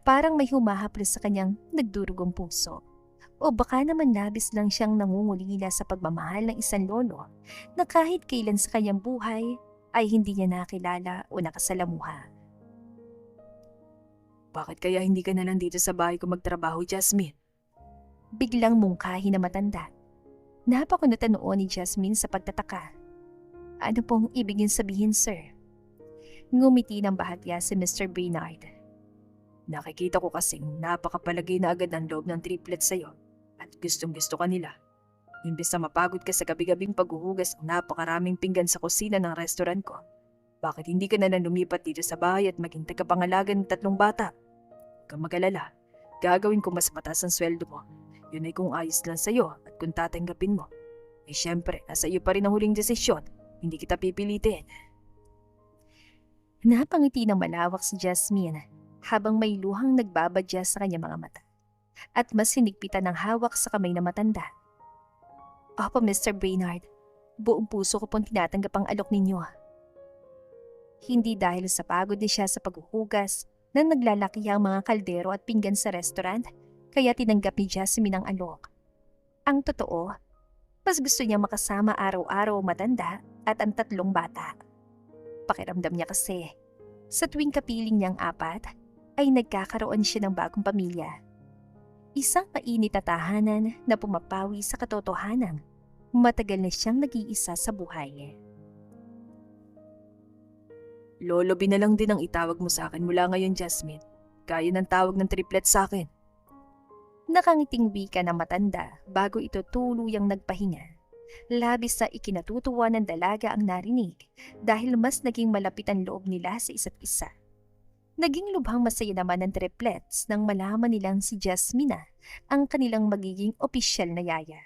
Parang may humahaplos sa kanyang nagdurugong puso. O baka naman labis lang siyang nangungulila sa pagmamahal ng isang lolo na kahit kailan sa kanyang buhay ay hindi niya nakilala o nakasalamuha. Bakit kaya hindi ka na lang dito sa bahay ko magtrabaho, Jasmine? Biglang mungkahi na matanda. Napakunutan noon ni Jasmine sa pagtataka. Ano pong ibig sabihin, sir? Ngumiti ng bahagya si Mr. Brainard. Nakikita ko kasing napakapalagay na agad ang loob ng triplets sa'yo at gustong-gusto ka nila. Imbes na mapagod ka sa gabi-gabing paghuhugas ng napakaraming pinggan sa kusina ng restaurant ko, bakit hindi ka na lumipat dito sa bahay at maging tagapangalaga ng 3 bata? Huwag kang mag-alala, gagawin ko mas mataas ang sweldo mo. Yun ay kung ayos lang sa'yo at kung tatanggapin mo. Eh syempre, nasa iyo pa rin ang huling desisyon. Hindi kita pipilitin. Napangiti ng malawak si Jasmine habang may luhang nagbabadya sa kanyang mga mata at mas hinigpitan ng hawak sa kamay na matanda. Opo, Mr. Brainard, buong puso ko pong tinatanggap ang alok ninyo. Hindi dahil sa pagod niya sa paghuhugas na naglalaki ang mga kaldero at pinggan sa restaurant, kaya tinanggap ni Jasmine ang alok. Ang totoo, mas gusto niya makasama araw-araw matanda at ang 3 bata. Pakiramdam niya kasi, sa tuwing kapiling niyang 4, ay nagkakaroon siya ng bagong pamilya. Isang mainit na tahanan na pumapawi sa katotohanan. Matagal na siyang nag-iisa sa buhay. Lolo na lang din ang itawag mo sa akin mula ngayon, Jasmine. Kaya ng tawag ng triplet sa akin. Nakangiting wika ng matanda bago ito tuluyang nagpahinga. Labis na ikinatutuwa ng dalaga ang narinig dahil mas naging malapit ang loob nila sa isa't isa. Naging lubhang masaya naman ng triplets nang malaman nilang si Jasmine ang kanilang magiging opisyal na yaya.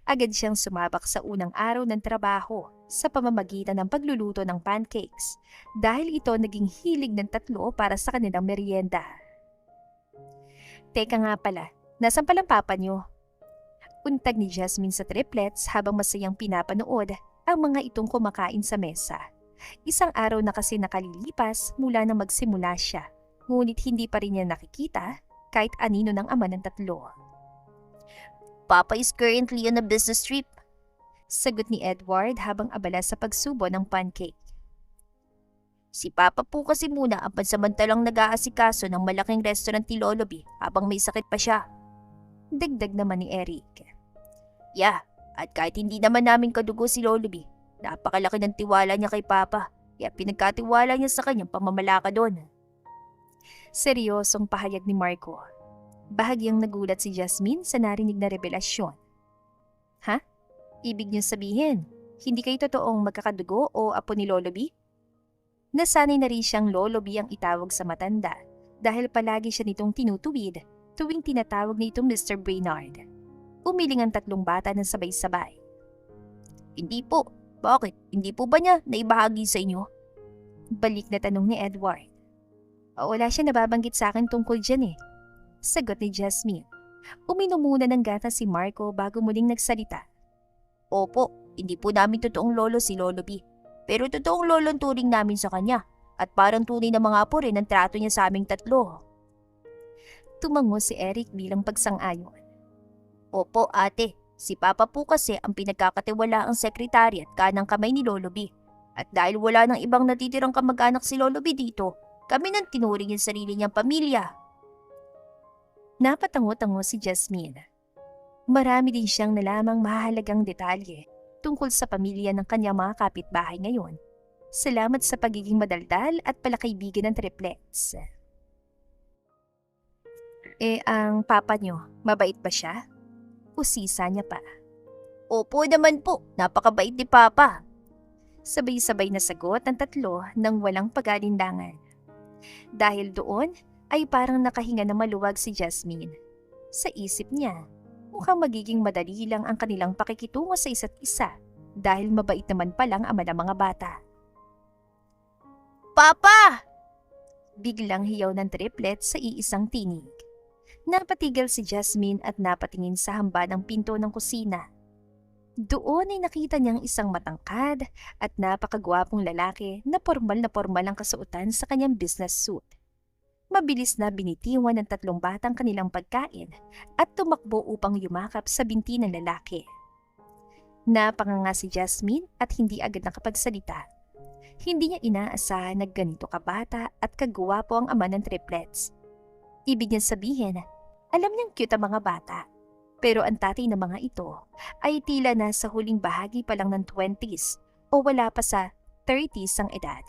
Agad siyang sumabak sa unang araw ng trabaho sa pamamagitan ng pagluluto ng pancakes dahil ito naging hilig ng 3 para sa kanilang merienda. Teka nga pala, nasan palang papa niyo? Untag ni Jasmine sa triplets habang masayang pinapanood ang mga itong kumakain sa mesa. Isang araw na kasi nakalilipas mula na magsimula siya, ngunit hindi pa rin niya nakikita kahit anino ng ama ng 3. Papa is currently on a business trip, sagot ni Edward habang abala sa pagsubo ng pancake. Si Papa po kasi muna ang pansamantalang nag-aasikaso ng malaking restaurant ni Lolo B habang may sakit pa siya. Dagdag naman ni Eric. Yeah, at kahit hindi naman namin kadugo si Lolo B, napakalaki ng tiwala niya kay Papa, kaya pinagkatiwala niya sa kanyang pamamalaka doon. Seryosong pahayag ni Marco. Bahagyang nagulat si Jasmine sa narinig na revelasyon. Ha? Ibig niyong sabihin, hindi kayo totoong magkakadugo o apo ni Lolo B? Nasanay na rin siyang Lolo B ang itawag sa matanda dahil palagi siya nitong tinutuwid tuwing tinatawag nitong Mr. Brainard. Umiling ang tatlong bata ng sabay-sabay. Hindi po. Bakit? Hindi po ba niya naibahagi sa inyo? Balik na tanong ni Edward. Wala siya nababanggit sa akin tungkol dyan eh. Sagot ni Jasmine. Uminom muna ng gatas si Marco bago muling nagsalita. Opo, hindi po namin totoong lolo si Lolo B. Pero totoong lolo ang turing namin sa kanya. At parang tunay na mga apo rin ang trato niya sa aming tatlo. Tumango si Eric bilang pagsang-ayon. Opo ate, si Papa po kasi ang pinagkakatiwalaang sekretary at kanang kamay ni Lolo B. At dahil wala nang ibang natitirang kamag-anak si Lolo B dito, kami nang tinuring yung sarili niyang pamilya. Napatango-tango si Jasmine. Marami din siyang nalamang mahalagang detalye tungkol sa pamilya ng kanyang mga kapitbahay ngayon. Salamat sa pagiging madaldal at palakaibigan ng triplets. Ang papa niyo, mabait ba siya? Usisa niya pa. Opo naman po, napakabait ni Papa. Sabay-sabay na sagot ang tatlo nang walang pag-alinlangan. Dahil doon ay parang nakahinga na maluwag si Jasmine. Sa isip niya, mukhang magiging madali lang ang kanilang pakikitungo sa isa't isa dahil mabait naman palang ama ng mga bata. Papa! Biglang hiyaw ng triplet sa iisang tinig. Napatigil si Jasmine at napatingin sa hamba ng pinto ng kusina. Doon ay nakita niyang isang matangkad at napakagwapong lalaki na formal ang kasuotan sa kanyang business suit. Mabilis na binitiwan ng tatlong batang kanilang pagkain at tumakbo upang yumakap sa binti ng lalaki. Napanganga si Jasmine at hindi agad nakapagsalita. Hindi niya inaasahan na ganito kabata at kagwapo ang ama ng triplets. Ibig niya sabihin, alam niyang cute ang mga bata. Pero ang tatay ng mga ito ay tila na sa huling bahagi pa lang ng 20s o wala pa sa 30s ang edad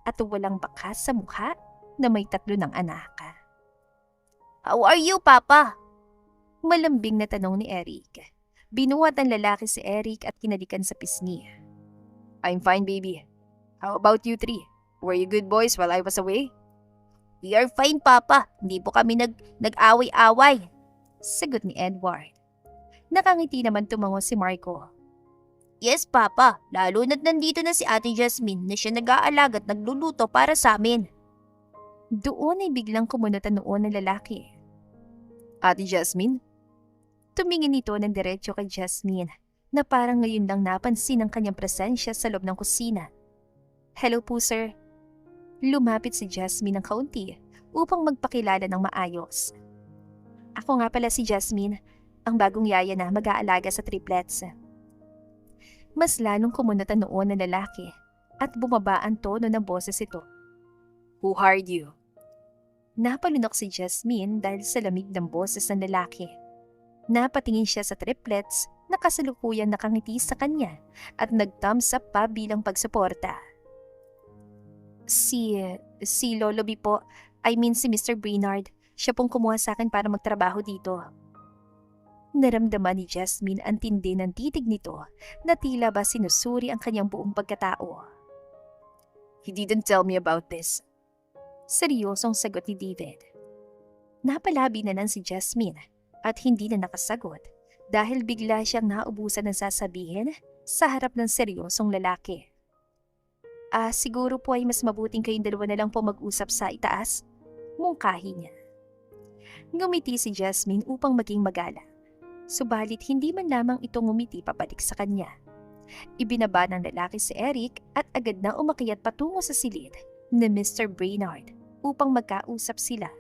at walang bakas sa mukha na may tatlo ng anak. How are you, Papa? Malambing na tanong ni Eric. Binuhat ng lalaki si Eric at kinalikan sa pisngi. I'm fine, baby. How about you three? Were you good boys while I was away? We are fine, Papa. Hindi po kami nag-away-away. Sagot ni Edward. Nakangiti naman tumango si Marco. Yes, Papa. Lalo na't nandito na si Ate Jasmine na siya nag-aalaga at nagluluto para sa amin. Doon ay biglang kumunot ang noo ng lalaki. Ate Jasmine? Tumingin ito ng diretso kay Jasmine na parang ngayon lang napansin ang kanyang presensya sa loob ng kusina. Hello po, sir. Lumapit si Jasmine ng kaunti upang magpakilala ng maayos. Ako nga pala si Jasmine, ang bagong yaya na mag-aalaga sa triplets. Mas lalong kumunot ang noo ng lalaki at bumaba ang tono ng boses ito. Who hired you? Napalunok si Jasmine dahil sa lamig ng boses ng lalaki. Napatingin siya sa triplets na kasalukuyang nakangiti sa kanya at nag-thumbs up pa bilang pagsuporta. Si Lolo B po, I mean si Mr. Brainard, siya pong kumuha sa akin para magtrabaho dito. Naramdaman ni Jasmine ang tindi ng titig nito na tila ba sinusuri ang kanyang buong pagkatao. He didn't tell me about this. Seryosong sagot ni David. Napalabi na lang si Jasmine at hindi na nakasagot dahil bigla siyang naubusan ng sasabihin sa harap ng seryosong lalaki. Siguro po ay mas mabuting kayong dalawa na lang po mag-usap sa itaas. Mungkahi niya. Ngumiti si Jasmine upang maging magalang. Subalit hindi man lamang ito ngumiti pabalik sa kanya. Ibinaba ng lalaki si Eric at agad na umakyat patungo sa silid ni Mr. Brainard upang magkausap sila.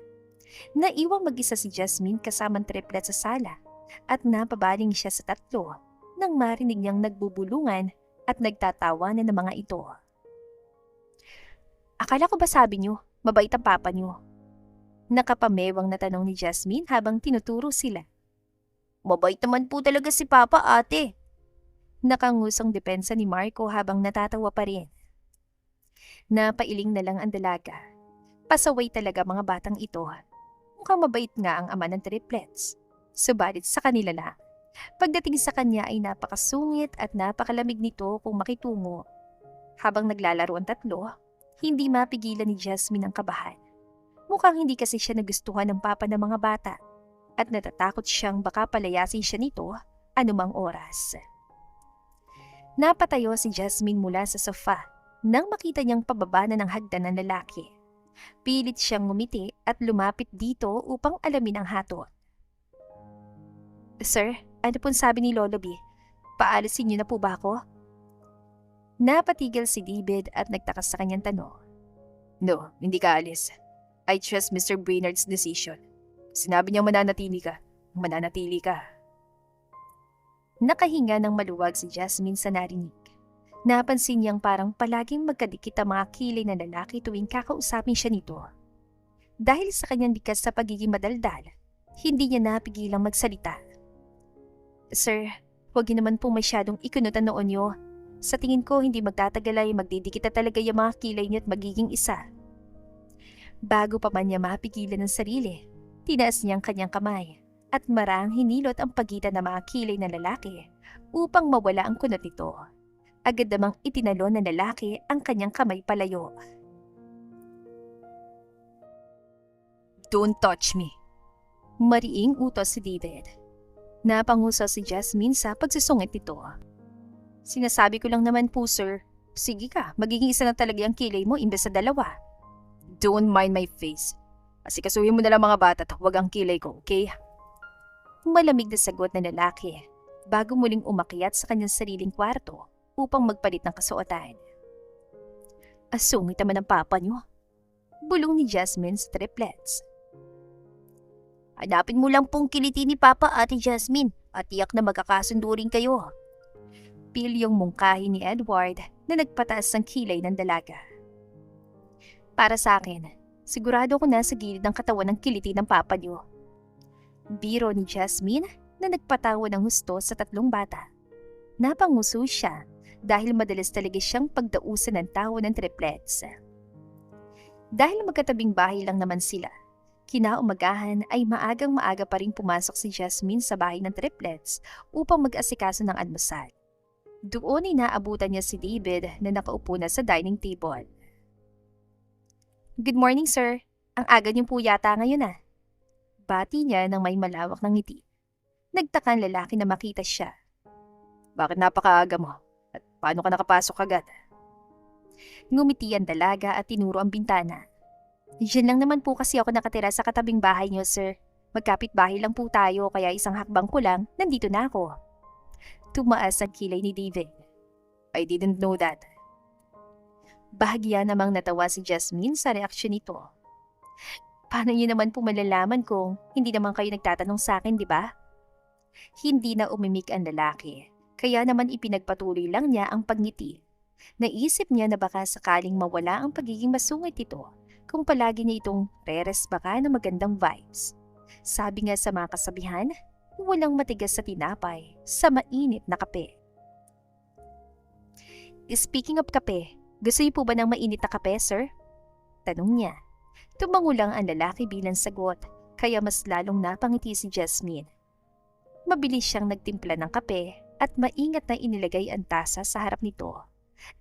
Naiwang mag-isa si Jasmine kasamang triplet sa sala at napabaling siya sa tatlo nang marinig niyang nagbubulungan at nagtatawanan ng mga ito. Akala ko ba sabi niyo, mabait ang papa niyo? Nakapamewang na tanong ni Jasmine habang tinuturo sila. Mabait naman po talaga si Papa, ate. Nakangusong depensa ni Marco habang natatawa pa rin. Napailing na lang ang dalaga. Pasaway talaga mga batang ito. Mukhang mabait nga ang ama ng triplets. Subalit sa kanila lang. Pagdating sa kanya ay napakasungit at napakalamig nito kung makitungo. Habang naglalaro ang tatlo, hindi mapigilan ni Jasmine ang kabahan. Mukhang hindi kasi siya nagustuhan ng papa ng mga bata at natatakot siyang baka palayasin siya nito anumang oras. Napatayo si Jasmine mula sa sofa nang makita niyang pababa na ng hagdan ng lalaki. Pilit siyang ngumiti at lumapit dito upang alamin ang hatol. Sir, ano pong sabi ni Lolo B? Paalisin niyo na po ba ako? Napatigil si David at nagtakas sa kanyang tanong. No, hindi ka alis. I trust Mr. Brainerd's decision. Sinabi niyang mananatili ka. Mananatili ka. Nakahinga ng maluwag si Jasmine sa narinig. Napansin niyang parang palaging magkadikit ang mga kilay ng lalaki tuwing kakausapin siya nito. Dahil sa kanyang likas sa pagiging madaldal, hindi niya napigilang magsalita. Sir, huwag niyo naman po masyadong ikunot ang noon niyo. Sa tingin ko hindi magtatagal ay magdidikit na talaga yung mga kilay niyo at magiging isa. Bago pa man niya mapigilan ng sarili, tinaas niya ang kanyang kamay at marang hinilot ang pagitan ng mga kilay ng lalaki upang mawala ang kunot nito. Agad namang itinalon ng lalaki ang kanyang kamay palayo. Don't touch me. Mariing utos si David. Napangusa si Jasmine sa pagsusungit nito. Sinasabi ko lang naman po, sir. Sige ka, magiging isa na talaga ang kilay mo imbes sa dalawa. Don't mind my face. Asikasuhin mo na lang mga bata at huwag ang kilay ko, okay? Malamig na sagot ng lalaki bago muling umakyat sa kanyang sariling kwarto upang magpalit ng kasuotan. Asungit naman ang papa niyo. Bulong ni Jasmine sa triplets. Hanapin mo lang pong kiliti ni Papa, Ate Jasmine, at tiyak na magkakasundo rin kayo. Pilyong mungkahi ni Edward na nagpataas ng kilay ng dalaga. Para sa akin, sigurado ko na sa gilid ng katawan ng kiliti ng papa niyo. Biro ni Jasmine na nagpatawa ng husto sa tatlong bata. Napanguso siya dahil madalas talaga siyang pagdausan ng tawa ng triplets. Dahil magkatabing bahay lang naman sila, kinaumagahan ay maagang-maaga pa rin pumasok si Jasmine sa bahay ng triplets upang mag-asikaso ng almusal. Doon ay naabutan niya si David na nakaupo na sa dining table. Good morning, sir. Ang aga niyo po yata ngayon ah. Bati niya ng may malawak ng ngiti. Nagtaka ang lalaki na makita siya. Bakit napakaaga mo? At paano ka nakapasok agad? Ngumiti ang dalaga at tinuro ang bintana. Diyan lang naman po kasi ako nakatira sa katabing bahay niyo, sir. Magkapit bahay lang po tayo kaya isang hakbang ko lang, nandito na ako. Tumaas ang kilay ni David. I didn't know that. Bahagya namang natawa si Jasmine sa reaksyon nito. Paano niyo naman po malalaman kung hindi naman kayo nagtatanong sa akin, di ba? Hindi na umimik ang lalaki, kaya naman ipinagpatuloy lang niya ang pagngiti. Naisip niya na baka sakaling mawala ang pagiging masungit ito kung palagi niya itong reresbaka ng magandang vibes. Sabi nga sa mga kasabihan, walang matigas sa tinapay sa mainit na kape. Speaking of kape, gusto niyo po ba ng mainit na kape, sir? Tanong niya. Tumango lang ang lalaki bilang sagot, kaya mas lalong napangiti si Jasmine. Mabilis siyang nagtimpla ng kape at maingat na inilagay ang tasa sa harap nito.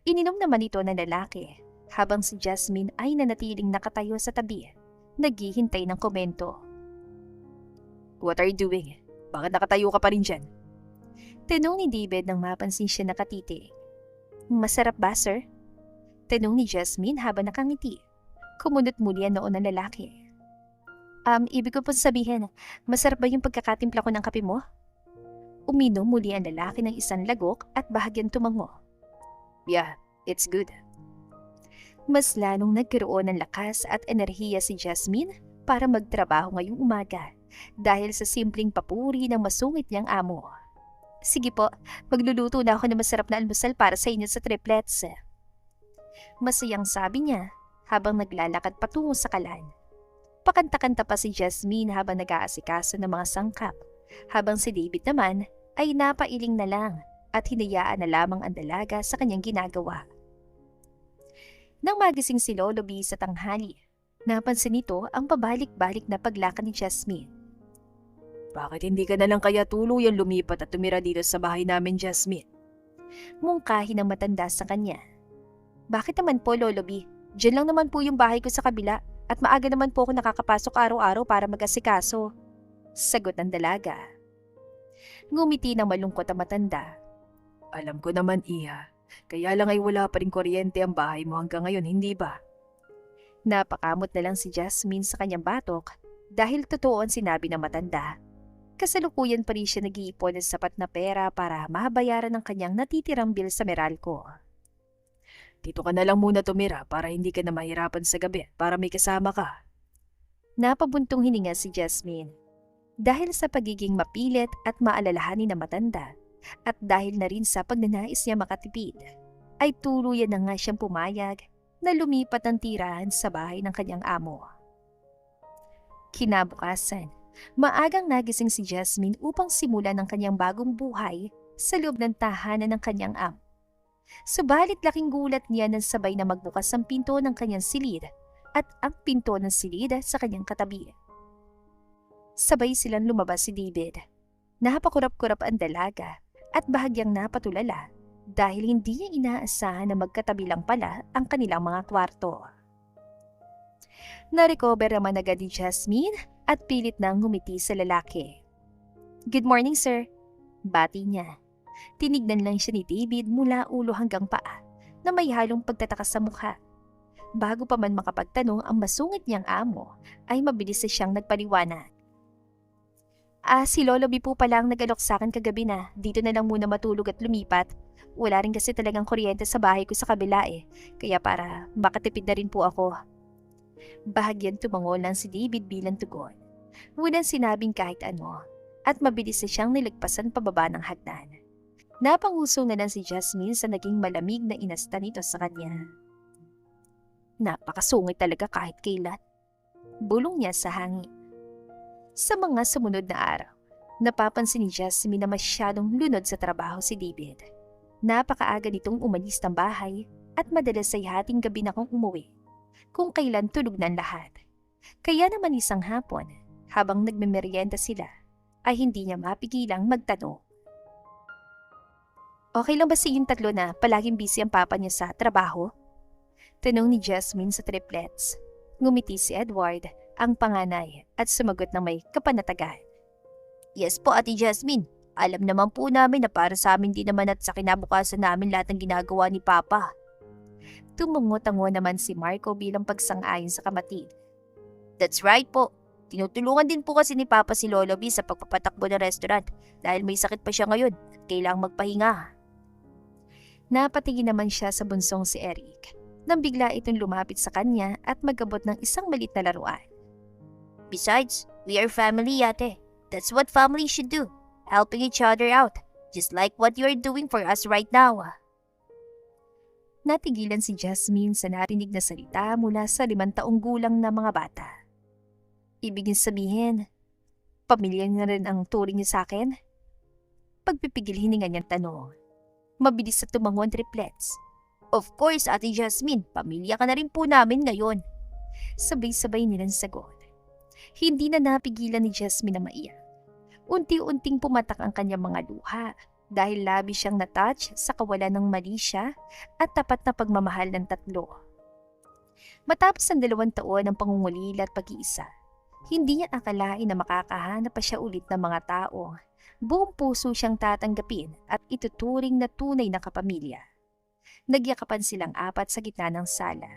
Ininom naman ito ng lalaki, habang si Jasmine ay nanatiling nakatayo sa tabi, naghihintay ng komento. What are you doing? Bakit nakatayo ka pa rin dyan? Tanong ni David nang mapansin siya nakatitig. Masarap ba, sir? Tanong ni Jasmine habang nakangiti. Kumunot muli ang noon ng lalaki. Ibig ko po sabihin, masarap ba yung pagkakatimpla ko ng kape mo? Uminom muli ang lalaki ng isang lagok at bahagyang tumango. Yeah, it's good. Mas lalong nagkaroon ng lakas at enerhiya si Jasmine para magtrabaho ngayong umaga dahil sa simpleng papuri ng masungit niyang amo. Sige po, magluluto na ako ng masarap na almusal para sa inyo sa triplets. Masayang sabi niya habang naglalakad patungo sa kalan. Pakanta-kanta pa si Jasmine habang nag-aasikaso ng mga sangkap, habang si David naman ay napailing na lang at hinayaan na lamang ang dalaga sa kanyang ginagawa. Nang magising si Lolo B sa tanghali, napansin nito ang pabalik-balik na paglakad ni Jasmine. Bakit hindi ka na lang kaya tuluyang lumipat at tumira dito sa bahay namin, Jasmine? Mungkahi ng matanda sa kanya. Bakit naman po, Lolo B? Diyan lang naman po yung bahay ko sa kabila at maaga naman po ako nakakapasok araw-araw para mag-asikaso. Sagot ng dalaga. Ngumiti ng malungkot ang matanda. Alam ko naman, Iha. Kaya lang ay wala pa rin kuryente ang bahay mo hanggang ngayon, hindi ba? Napakamot na lang si Jasmine sa kanyang batok dahil totoo ang sinabi ng matanda. Kasalukuyan pa rin siya nag-iipon ng sapat na pera para mabayaran ang kanyang natitirang bill sa Meralco. Dito ka na lang muna tumira para hindi ka na mahirapan sa gabi para may kasama ka. Napabuntong hininga si Jasmine. Dahil sa pagiging mapilit at maalalahanin ng matanda at dahil na rin sa pagnanais niya makatipid, ay tuluyan na nga siyang pumayag na lumipat ng tirahan sa bahay ng kanyang amo. Kinabukasan, maagang nagising si Jasmine upang simulan ang kanyang bagong buhay sa loob ng tahanan ng kanyang amo. Subalit laking gulat niya nang sabay na magbukas ang pinto ng kanyang silid at ang pinto ng silid sa kanyang katabi. Sabay silang lumabas si David. Napakurap-kurap ang dalaga at bahagyang napatulala dahil hindi niya inaasahan na magkatabi lang pala ang kanilang mga kwarto. Na-recover naman agad ni Jasmine at pilit nang ngumiti sa lalaki. "Good morning, sir." Bati niya. Tinignan lang siya ni David mula ulo hanggang paa na may halong pagtataka sa mukha. Bago pa man makapagtanong ang masungit niyang amo, ay mabilis na siyang nagpaliwanag. Si Lolo B po pala ang nag-alok sa akin kagabi na dito na lang muna matulog at lumipat. Wala rin kasi talagang kuryente sa bahay ko sa kabila kaya para makatipid na rin po ako. Bahagyan tumango lang si David bilang tugon. Walang sinabing kahit ano at mabilis na siyang nilagpasan pababa ng hagdan. Napangusong na lang si Jasmine sa naging malamig na inasta nito sa kanya. Napakasungit talaga kahit kailan. Bulong niya sa hangin. Sa mga sumunod na araw, napapansin ni Jasmine na masyadong lunod sa trabaho si David. Napakaaga nitong umalis ng bahay at madalas ay hating gabi na kung umuwi, kung kailan tulog ng lahat. Kaya naman isang hapon, habang nagmemeryenda sila, ay hindi niya mapigilang magtanong. Okay lang ba sa inyong tatlo na palaging busy ang papa niya sa trabaho? Tanong ni Jasmine sa triplets. Ngumiti si Edward, ang panganay, at sumagot ng may kapanatagan. Yes po, Ate Jasmine. Alam naman po namin na para sa amin din naman at sa kinabukasan namin lahat ng ginagawa ni Papa. Tumungo-tango naman si Marco bilang pagsang-ayon sa kapatid. That's right po. Tinutulungan din po kasi ni Papa si Lolo B sa pagpapatakbo ng restaurant dahil may sakit pa siya ngayon at kailangang magpahinga. Napatingin naman siya sa bunsong si Eric nang bigla itong lumapit sa kanya at magabot ng isang malit na laruan. Besides, we are family, ate. That's what family should do. Helping each other out, just like what you are doing for us right now. Natigilan si Jasmine sa narinig na salita mula sa 5 taong gulang na mga bata. Ibig sabihin, pamilya na rin ang turing niya sa akin? Pagpipigil hininga niyang tanong. Mabilis sa tumango ang triplets. Of course, Ate Jasmine, pamilya ka na rin po namin ngayon. Sabay-sabay nilang sagot. Hindi na napigilan ni Jasmine na maiyak. Unti-unting pumatak ang kanyang mga luha dahil labi siyang natouch sa kawalan ng mali siya at tapat na pagmamahal ng tatlo. Matapos ang 2 taon ng pangungulila at pag-iisa, hindi niya akalain na makakahanap pa siya ulit ng mga tao. Buong puso siyang tatanggapin at ituturing na tunay na kapamilya. Nagyakapan silang 4 sa gitna ng sala.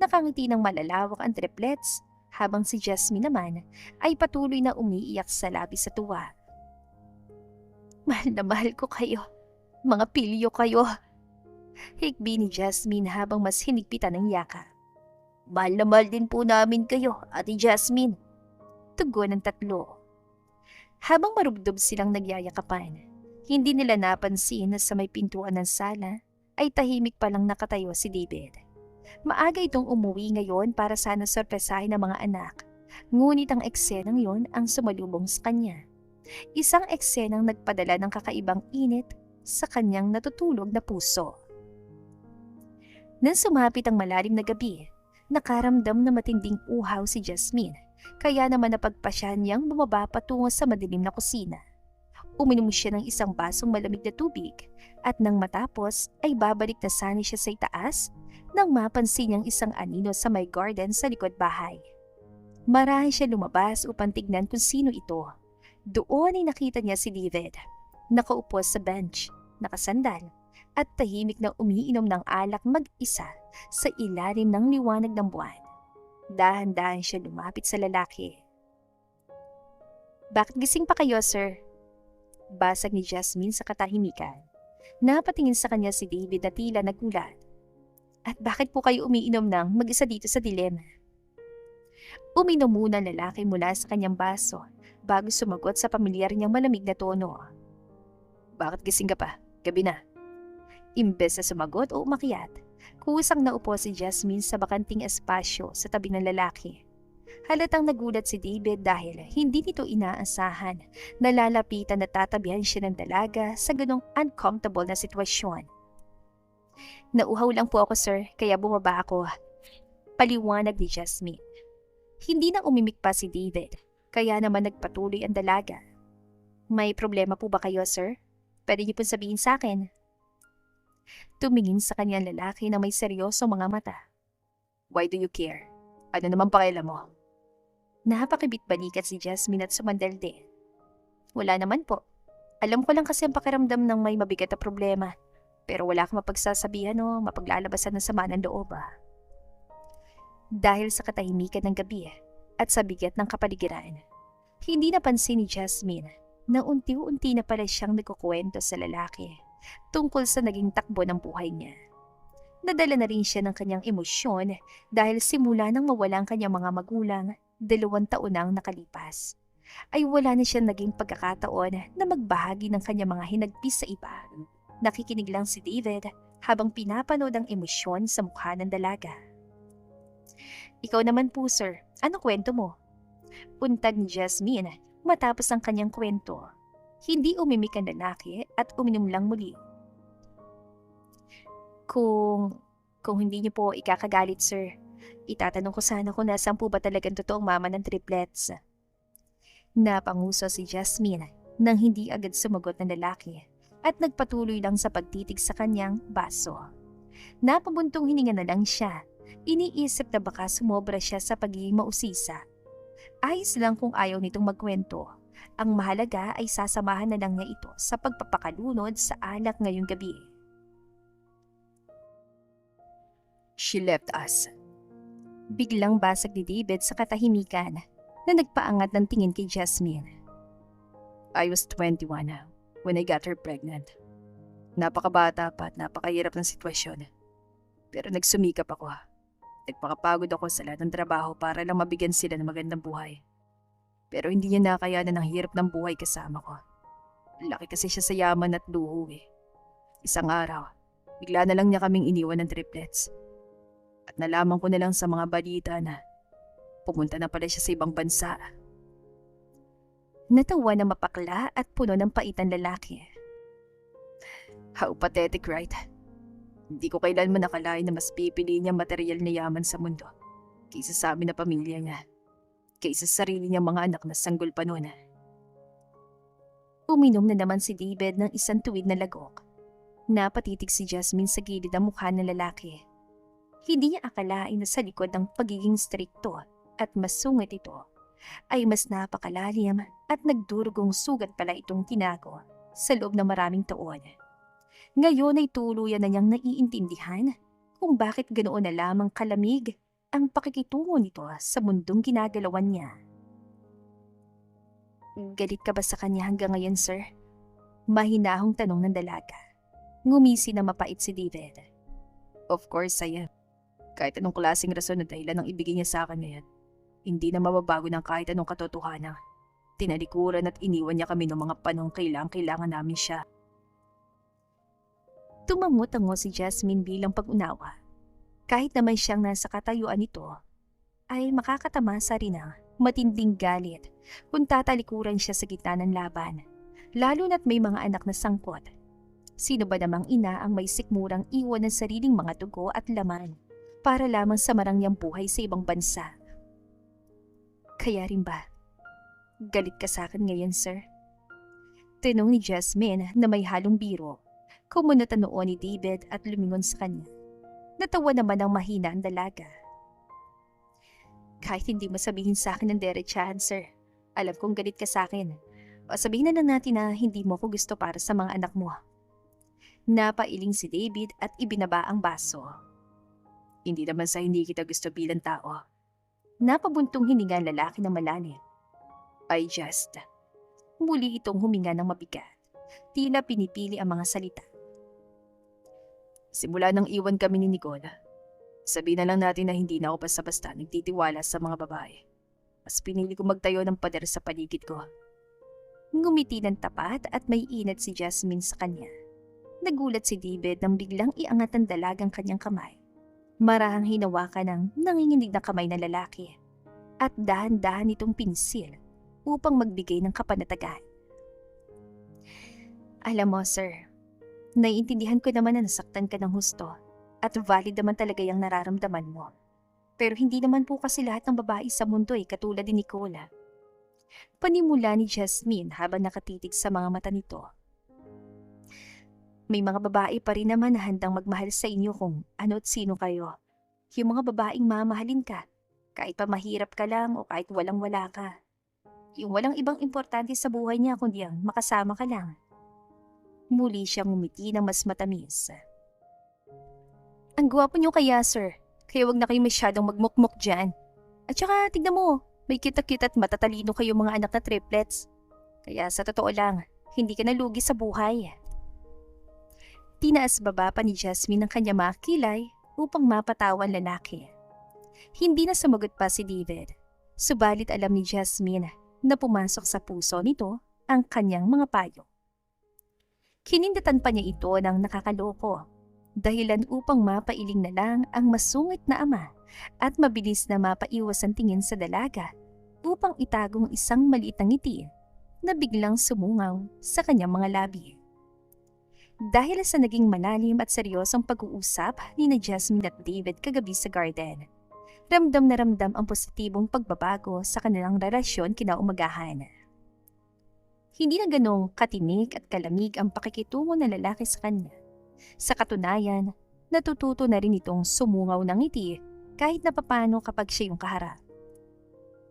Nakangiti ng malalawak ang triplets habang si Jasmine naman ay patuloy na umiiyak sa labis sa tuwa. Mahal na mahal ko kayo. Mga pilyo kayo. Hikbi ni Jasmine habang mas hinigpitan ng yaka. Mahal na mahal din po namin kayo, Ate Jasmine. Tugon ng tatlo. Habang marubdob silang nagyayakapan, hindi nila napansin na sa may pintuan ng sala ay tahimik palang nakatayo si David. Maaga itong umuwi ngayon para sana sorpresahin ang mga anak. Ngunit ang eksenang yon ang sumalubong sa kanya. Isang eksenang nagpadala ng kakaibang init sa kanyang natutulog na puso. Nang sumapit ang malalim na gabi, nakaramdam na matinding uhaw si Jasmine, kaya naman napagpasya niyang bumaba patungo sa madilim na kusina. Uminom siya ng isang basong malamig na tubig at nang matapos ay babalik na sana siya sa itaas nang mapansin niyang isang anino sa may garden sa likod bahay. Marahan siya lumabas upang tignan kung sino ito. Doon ay nakita niya si David, nakaupo sa bench, nakasandal, at tahimik na umiinom ng alak mag-isa sa ilalim ng liwanag ng buwan. Dahan-dahan siya lumapit sa lalaki. "Bakit gising pa kayo, sir?" Basag ni Jasmine sa katahimikan. Napatingin sa kanya si David na tila nagulat. "At bakit po kayo umiinom ng mag-isa dito sa dilim?" Uminom muna ang lalaki mula sa kanyang baso bago sumagot sa pamilyar niyang malamig na tono. Bakit gising ka pa? Gabi na. Imbes na sumagot o umakyat, kusang naupo si Jasmine sa bakanting espasyo sa tabi ng lalaki. Halatang nagulat si David dahil hindi nito inaasahan na lalapitan at tatabihan siya ng dalaga sa ganong uncomfortable na sitwasyon. "Nauhaw lang po ako, sir, kaya bumaba ako." Paliwanag ni Jasmine. Hindi na umimik pa si David, kaya naman nagpatuloy ang dalaga. "May problema po ba kayo, sir? Pwede niyo pong sabihin sa akin." Tumingin sa kanyang lalaki na may seryosong mga mata. Why do you care? Ano naman pakialam mo? Napakibit-balikat si Jasmine at sumandal din. "Wala naman po. Alam ko lang kasi ang pakiramdam ng may mabigat na problema. Pero wala kang mapagsasabihan o mapaglalabasan ng sama ng loob." Dahil sa katahimikan ng gabi at sa bigat ng kapaligiran, hindi napansin ni Jasmine na unti-unti na pala siyang nagkukwento sa lalaki tungkol sa naging takbo ng buhay niya. Nadala na rin siya ng kanyang emosyon dahil simula nang mawala ang kanyang mga magulang 2 taon nang nakalipas, ay wala na siya naging pagkakataon na magbahagi ng kanyang mga hinagpis sa iba. Nakikinig lang si David habang pinapanood ang emosyon sa mukha ng dalaga. "Ikaw naman po, sir, ano kwento mo?" Untad ni Jasmine matapos ang kanyang kwento. Hindi umimik ang lalaki at uminom lang muli. Kung hindi niyo po ikakagalit, sir, itatanong ko sana kung nasaan po ba talagang totoong mama ng triplets." Napanguso si Jasmine nang hindi agad sumagot ng lalaki at nagpatuloy lang sa pagtitig sa kanyang baso. Napabuntong hininga na lang siya. Iniisip na baka sumobra siya sa pagiging mausisa. Ayos lang kung ayaw nitong magkwento. Ang mahalaga ay sasamahan na lang niya ito sa pagpapakalunod sa alak ngayong gabi. She left us. Biglang basag ni David sa katahimikan na nagpaangat ng tingin kay Jasmine. I was 21 when I got her pregnant. Napakabata pa at napakahirap ng sitwasyon. Pero nagsumikap ako. Nagpakapagod ako sa lahat ng trabaho para lang mabigyan sila ng magandang buhay. Pero hindi niya nakayanan ang hirap ng buhay kasama ko. Laki kasi siya sa yaman at luho eh. Isang araw, bigla na lang niya kaming iniwan ng triplets. At nalaman ko na lang sa mga balita na pumunta na pala siya sa ibang bansa. Natawa na mapakla at puno ng paitan lalaki. How pathetic, right? Hindi ko kailanman nakalain na mas pipili niya material na yaman sa mundo kaysa sa amin na pamilya niya, kaysa sa sarili niyang mga anak na sanggol pa noon. Uminom na naman si David ng isang tuwid na lagok. Napatitig si Jasmine sa gilid ng mukha ng lalaki. Hindi niya akalain na sa likod ng pagiging strikto at masungit ito ay mas napakalalim at nagdurugong sugat pala itong tinago sa loob ng maraming taon. Ngayon ay tuluyan na niyang naiintindihan kung bakit ganoon na lamang kalamig ang pakikitungo nito sa mundong ginagalawan niya. "Galit ka ba sa kanya hanggang ngayon, sir?" Mahinahong tanong ng dalaga. Ngumisi na mapait si David. Of course, I am. Kahit anong klaseng rason na dahilan ang ibigay niya sa akin ngayon, hindi na mababago ng kahit anong katotohanan. Tinalikuran at iniwan niya kami noong mga panong kailangan namin siya. Tumango-tango si Jasmine bilang pag-unawa. Kahit naman siyang nasa katayuan nito, ay makakatamasa rin ang matinding galit kung tatalikuran siya sa gitna ng laban, lalo na't may mga anak na sangkot. Sino ba namang ina ang may sikmurang iwan ng sariling mga dugo at laman para lamang sa marangyang buhay sa ibang bansa? Kaya rin ba, galit ka sa akin ngayon, sir? Tinong ni Jasmine na may halong biro. Kumunot ang noo ni David at lumingon sa kanya. Natawa naman ang mahina ang dalaga. Kahit hindi mo sabihin sa akin ng derechahan, sir, alam kong galit ka sa akin. O sabihin na lang natin na hindi mo ko gusto para sa mga anak mo. Napailing si David at ibinaba ang baso. Hindi naman sa hindi kita gusto bilang tao. Napabuntong hininga ang lalaki na malalim. Muli itong huminga ng mabigat. Tila pinipili ang mga salita. Simula nang iwan kami ni Nicole, sabihin na lang natin na hindi na ako basta-basta nagtitiwala sa mga babae. Mas pinili ko magtayo ng pader sa paligid ko. Ngumiti ng tapat at may inat si Jasmine sa kanya. Nagulat si David nang biglang iangat ang dalagang kanyang kamay. Marahang hinawakan ng nanginginig na kamay ng lalaki. At dahan-dahan itong pinsil upang magbigay ng kapanatagan. Alam mo, sir, naiintindihan ko naman na nasaktan ka ng husto at valid naman talaga yung nararamdaman mo. Pero hindi naman po kasi lahat ng babae sa mundo ay katulad ni Nicola. Panimula ni Jasmine habang nakatitig sa mga mata nito. May mga babae pa rin naman na handang magmahal sa inyo kung ano at sino kayo. Yung mga babaeng mamahalin ka, kahit pa mahirap ka lang o kahit walang-wala ka. Yung walang ibang importante sa buhay niya kundi ang makasama ka lang. Muli siyang ngumiti ng mas matamis. Ang gwapo niyo kaya, sir. Kaya wag na kayo masyadong magmukmuk dyan. At saka, tignan mo, may kita-kita at matatalino kayo mga anak na triplets. Kaya sa totoo lang, hindi ka nalugi sa buhay. Tinaas baba pa ni Jasmine ang kanya mga kilay upang mapatawan lalaki. Hindi na sumagot pa si David. Subalit alam ni Jasmine na pumasok sa puso nito ang kanyang mga payo. Kinindatan pa niya ito ng nakakaloko, dahilan upang mapailing na lang ang masungit na ama at mabilis na mapaiwas ang tingin sa dalaga upang itagong isang maliit na ngiti na biglang sumungaw sa kanyang mga labi. Dahil sa naging malalim at seryosong pag-uusap ni na Jasmine at David kagabi sa garden, ramdam na ramdam ang positibong pagbabago sa kanilang relasyon kinaumagahan. Hindi na ganong katinik at kalamig ang pakikitungo ng lalaki sa kanya. Sa katunayan, natututo na rin itong sumungaw ng ngiti kahit na papano kapag siya yung kaharap.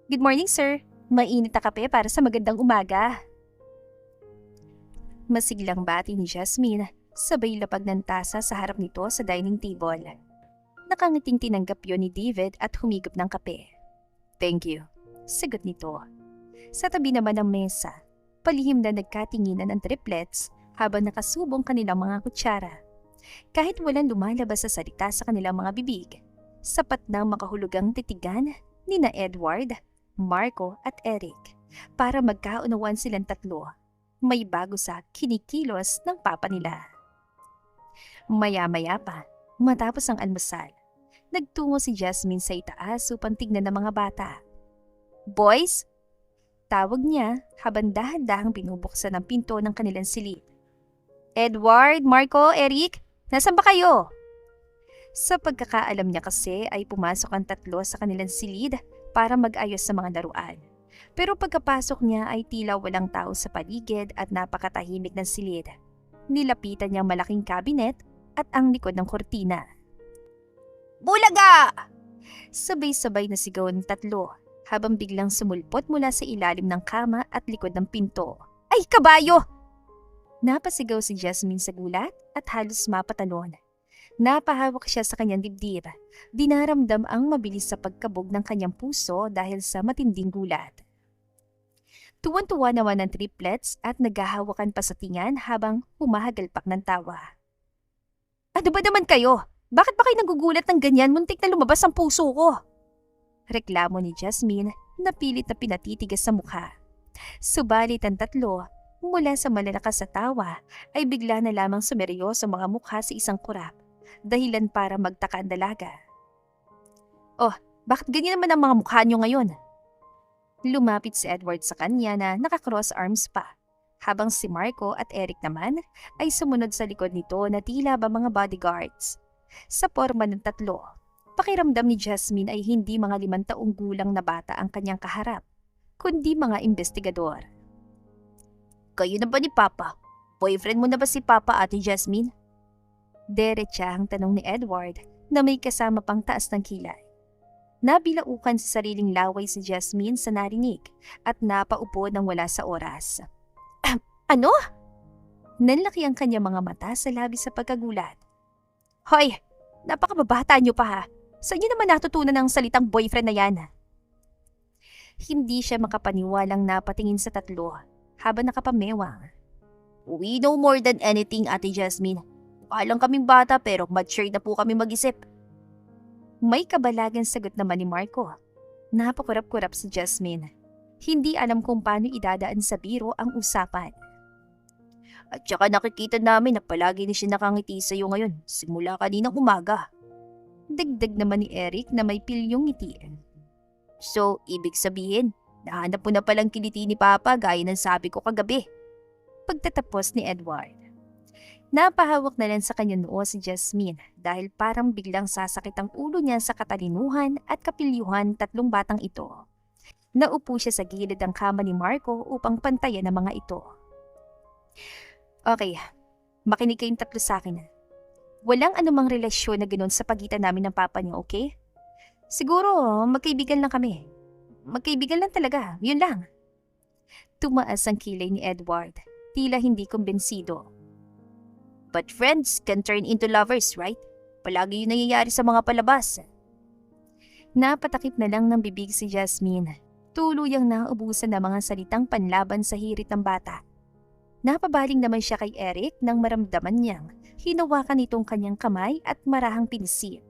Good morning, sir. Mainit na kape para sa magandang umaga. Masiglang bati ni Jasmine, sabay lapag ng tasa sa harap nito sa dining table. Nakangiting tinanggap yon ni David at humigop ng kape. Thank you, sagot nito. Sa tabi naman ng mesa, palihim na nagkatinginan ang triplets habang nakasubong kanilang mga kutsara. Kahit walang lumalabas sa salita sa kanilang mga bibig, sapat na makahulugang titigan ni na Edward, Marco at Eric para magkaunawaan silang tatlo. May bago sa kinikilos ng papa nila. Maya-maya pa, matapos ang almusal, nagtungo si Jasmine sa itaas upang tignan ng mga bata. Boys? Tawag niya habang dahan-dahang binubuksan ang pinto ng kanilang silid. Edward, Marco, Eric, nasan ba kayo? Sa pagkakaalam niya kasi ay pumasok ang tatlo sa kanilang silid para mag-ayos sa mga laruan. Pero pagkapasok niya ay tila walang tao sa paligid at napakatahimik ng silid. Nilapitan niya ang malaking kabinet at ang likod ng kortina. Bulaga! Sabay-sabay na sigaw ng tatlo habang biglang sumulpot mula sa ilalim ng kama at likod ng pinto. Ay, kabayo! Napasigaw si Jasmine sa gulat at halos mapatalon. Napahawak siya sa kanyang dibdib. Dinaramdam ang mabilis sa pagkabog ng kanyang puso dahil sa matinding gulat. Tuwan-tuwa naman ang triplets at naghahawakan pa sa tingan habang humahagalpak ng tawa. Ano ba naman kayo? Bakit ba kayo nagugulat ng ganyan? Muntik na lumabas ang puso ko. Reklamo ni Jasmine na pilit na pinatitigas sa mukha. Subalit ang tatlo, mula sa malalakas sa tawa, ay bigla na lamang sumeryoso mga mukha sa isang kurap dahilan para magtaka ang dalaga. "Oh, bakit ganyan naman ang mga mukha niyo ngayon?" Lumapit si Edward sa kanya na naka-cross arms pa, habang si Marco at Eric naman ay sumunod sa likod nito na tila ba mga bodyguards. Sa porma ng tatlo, pakiramdam ni Jasmine ay hindi mga 5 taong gulang na bata ang kanyang kaharap, kundi mga investigador. "Kayo na ba ni Papa? Boyfriend mo na ba si Papa, Ate Jasmine?" Derechahang tanong ni Edward na may kasama pang taas ng kilay. Nabilaukan sa sariling laway si Jasmine sa narinig at napaupo nang wala sa oras. "Ano?" Nanlaki ang kanyang mga mata sa labis sa pagkagulat. "Hoy, napakababata niyo pa ha. Saan niyo naman natutunan ang salitang boyfriend na yan?" Hindi siya makapaniwalang napatingin sa tatlo habang nakapamewang. "We know more than anything, Ate Jasmine. Mukha lang kaming bata pero mature na po kami mag-isip." May kabalagang sagot naman ni Marco. Napakurap-kurap si Jasmine. Hindi alam kung paano idadaan sa biro ang usapan. "At saka nakikita namin na palagi na siya nakangiti sa iyo ngayon simula kaninang umaga." Dagdag naman ni Eric na may pilyong ngiti. "So, ibig sabihin, nahanap mo na palang kiliti ni Papa gaya ng sabi ko kagabi." Pagtatapos ni Edward. Napahawak na lang sa kanya noo si Jasmine dahil parang biglang sasakit ang ulo niya sa katalinuhan at kapilyuhan 3 batang ito. Naupo siya sa gilid ng kama ni Marco upang pantayan ang mga ito. "Okay, makinig kayong 3 sa akin. Walang anumang relasyon na ganoon sa pagitan namin ng papa niyo, okay? Siguro magkaibigan lang kami. Magkaibigan lang talaga, yun lang." Tumaas ang kilay ni Edward, tila hindi kumbensido. "But friends can turn into lovers, right? Palagi yun nangyayari sa mga palabas." Napatakip na lang ng bibig si Jasmine. Tuluyang naubusan ng mga salitang panlaban sa hirit ng bata. Napabaling naman siya kay Eric nang maramdaman niyang hinawakan itong kanyang kamay at marahang pinisit.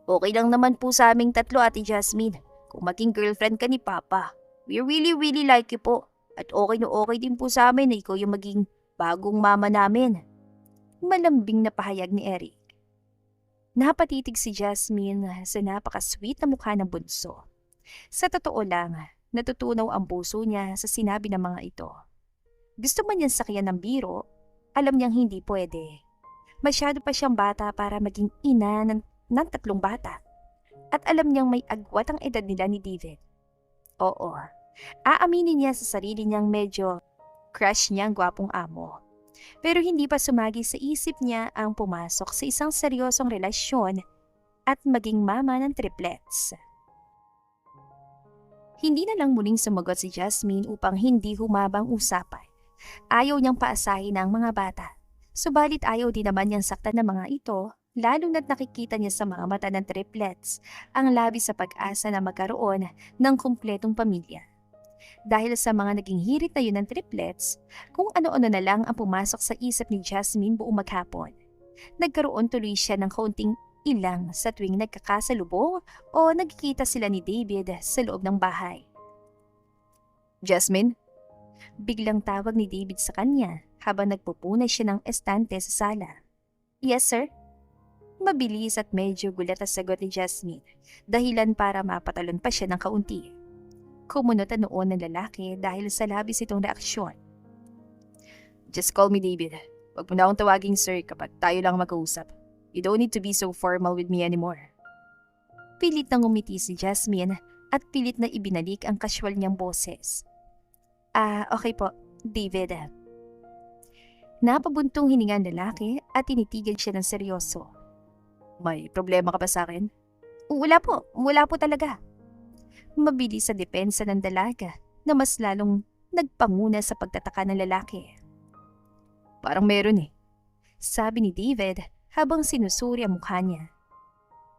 "Okay lang naman po sa aming 3, Ate Jasmine, kung maging girlfriend ka ni Papa. We really like you po. At okay na okay din po sa amin na ikaw yung maging bagong mama namin." Malambing na pahayag ni Eric. Napatitig si Jasmine sa napaka-sweet na mukha ng bunso. Sa totoo lang, natutunaw ang puso niya sa sinabi ng mga ito. Gusto man niyang sakyan ng biro, alam niyang hindi pwede. Masyado pa siyang bata para maging ina ng 3 bata. At alam niyang may agwat ang edad nila ni David. Oo, aaminin niya sa sarili niyang medyo crush niya ang gwapong amo. Pero hindi pa sumagi sa isip niya ang pumasok sa isang seryosong relasyon at maging mama ng triplets. Hindi na lang muling sumagot si Jasmine upang hindi humabang usapan. Ayaw niyang paasahin ang mga bata. Subalit ayaw din naman niyang saktan ng mga ito, lalo na't nakikita niya sa mga mata ng triplets ang labis sa pag-asa na magkaroon ng kumpletong pamilya. Dahil sa mga naging hirit na yun ng triplets, kung ano-ano na lang ang pumasok sa isip ni Jasmine buong maghapon. Nagkaroon tuloy siya ng kaunting ilang sa tuwing nagkakasalubong o nagkikita sila ni David sa loob ng bahay. "Jasmine?" Biglang tawag ni David sa kanya habang nagpupunay siya ng estante sa sala. "Yes, sir?" Mabilis at medyo gulat ang sagot ni Jasmine, dahilan para mapatalon pa siya ng kaunti. Kumunot ang noon ng lalaki dahil sa labis itong reaksyon. "Just call me David. Huwag mo na akong tawaging sir kapag tayo lang mag-uusap. You don't need to be so formal with me anymore." Pilit na ngumiti si Jasmine at pilit na ibinalik ang casual niyang boses. Okay po, David." Napabuntong hininga ang lalaki at tinitigan siya ng seryoso. "May problema ka ba sa akin?" Wala po talaga." Mabilis sa depensa ng dalaga na mas lalong nagpanguna sa pagtataka ng lalaki. "Parang meron eh. Sabi ni David habang sinusuri ang mukha niya.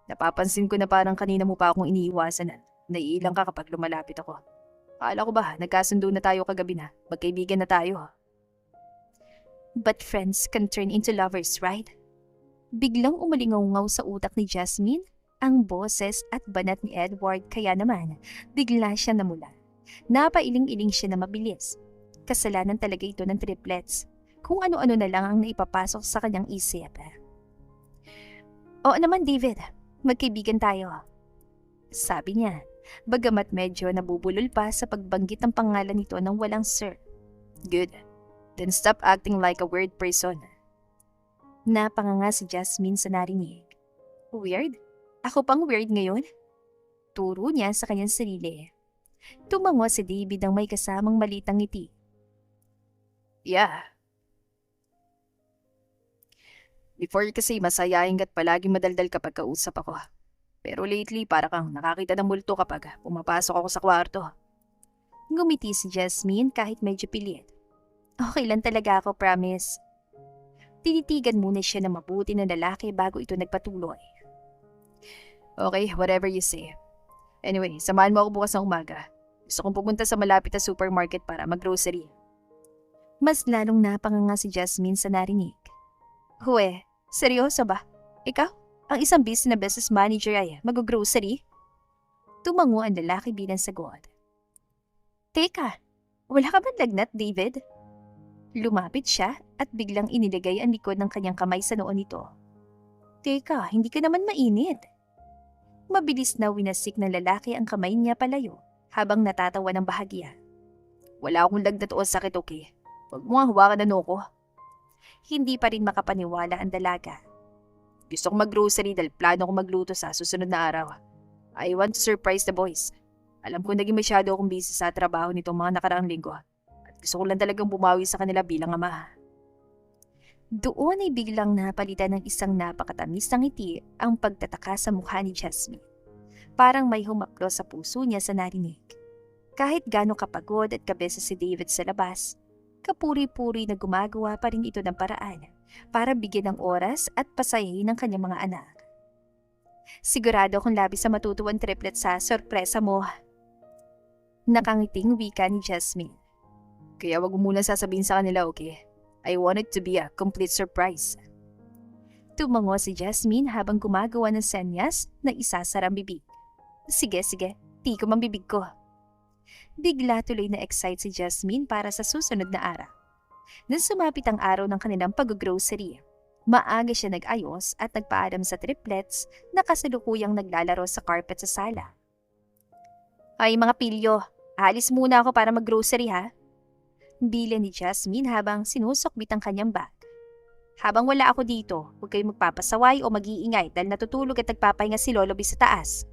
Napapansin ko na parang kanina mo pa akong iniiwasan na naiilang ka kapag lumalapit ako. Akala ko ba nagkasundo na tayo kagabi na magkaibigan na tayo?" "But friends can turn into lovers, right?" Biglang umalingaw sa utak ni Jasmine ang boses at banat ni Edward, kaya naman bigla siya namula. Napailing-iling siya na mabilis. Kasalanan talaga ito ng triplets. kung ano-ano na lang ang naipapasok sa kanyang isip. Oo naman David, magkaibigan tayo. Sabi niya, bagamat medyo nabubulol pa sa pagbanggit ng pangalan nito ng walang sir. Good. Then stop acting like a weird person. Napanganga si Jasmine sa narinig. Weird? Ako pang weird ngayon? Turo niya sa kanyang sarili. Tumango si David ang may kasamang malitang ngiti. Yeah. Before kasi masayahin ka't palagi madaldal kapag kausap ako. Pero lately para kang nakakita ng multo kapag pumapasok ako sa kwarto. Ngumiti si Jasmine kahit medyo pilit. Okay lang talaga ako, promise. Tinitigan muna siya ng mabuti na lalaki bago ito nagpatuloy. Okay, whatever you say. Anyway, samahan mo ako bukas ng umaga. Gusto kong pumunta sa malapit na supermarket para mag-grocery. Mas lalong napanganga si Jasmine sa narinig. Huwe, seryoso ba? Ikaw, ang isang busy na business manager ay mag-grocery? Tumango ang lalaki bilang sagot. Teka, wala ka bang lagnat, David? Lumapit siya at biglang inilagay ang likod ng kanyang kamay sa noo nito. Teka, hindi ka naman mainit. Mabilis na winasik ng lalaki ang kamay niya palayo habang natatawa ng bahagya. Wala akong lagnat o sakit, okay? Huwag mo nga hawakan na noo ko. Hindi pa rin makapaniwala ang dalaga. Gusto kong mag-grocery dahil plano kong magluto sa susunod na araw. I want to surprise the boys. Alam ko naging masyado akong busy sa trabaho nitong mga nakaraang linggo. At gusto ko lang talagang bumawi sa kanila bilang ama. Doon ay biglang napalitan ng isang napakatamis na ngiti ang pagtataka sa mukha ni Jasmine. Parang may humaplo sa puso niya sa narinig. Kahit gaano kapagod at kabesa si David sa labas, kapuri-puri na gumagawa pa rin ito ng paraan para bigyan ng oras at pasayahin ng kanyang mga anak. Sigurado akong labis sa matutuwang triplet sa sorpresa mo. Nakangiting wika ni Jasmine. Kaya wag mo muna sasabihin sa kanila, okay? I want it to be a complete surprise. Tumango si Jasmine habang gumagawa ng senyas na isasara ang bibig. Sige, tikom ang bibig ko. Bigla tuloy na excite si Jasmine para sa susunod na araw. Nang sumapit ang araw ng kanilang pag-grocery, maaga siya nag-ayos at nagpaalam sa triplets na kasalukuyang naglalaro sa carpet sa sala. Ay mga pilyo, alis muna ako para mag-grocery ha. Bilang ni Jasmine habang sinusokbit ang kanyang bag. Habang wala ako dito, huwag kayong magpapasaway o mag-iingay dahil natutulog at nagpapahinga si Lolo B sa taas.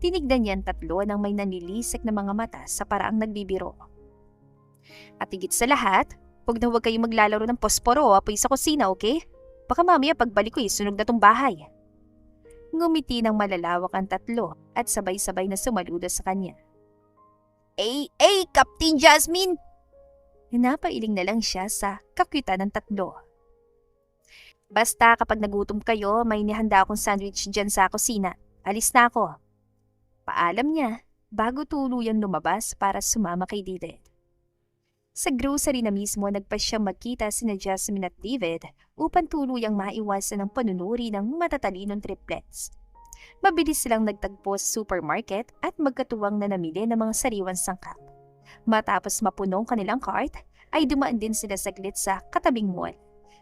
Tinignan niyan tatlo ng may nanilisik na mga mata sa paraang nagbibiro. At higit sa lahat, huwag kayong maglalaro ng posporo o apoy sa kusina, okay? Baka mamaya pagbalik ko sunog na tong bahay. Ngumiti ng malalawak ang tatlo at sabay-sabay na sumaludo sa kanya. Ay, Captain Jasmine! Napailing na lang siya sa kakyutan ng tatlo. Basta kapag nagutom kayo, may nihanda akong sandwich dyan sa kusina. Alis na ako. Paalam niya bago tuluyang lumabas para sumama kay David. Sa grocery na mismo nagpasyang magkita sina Jasmine at David upang tuluyang maiwasan ang panunuri ng matatalinong triplets. Mabilis silang nagtagpo sa supermarket at magkatuwang na namili ng mga sariwang sangkap. Matapos mapunong kanilang cart, ay dumaan din sila saglit sa katabing mall.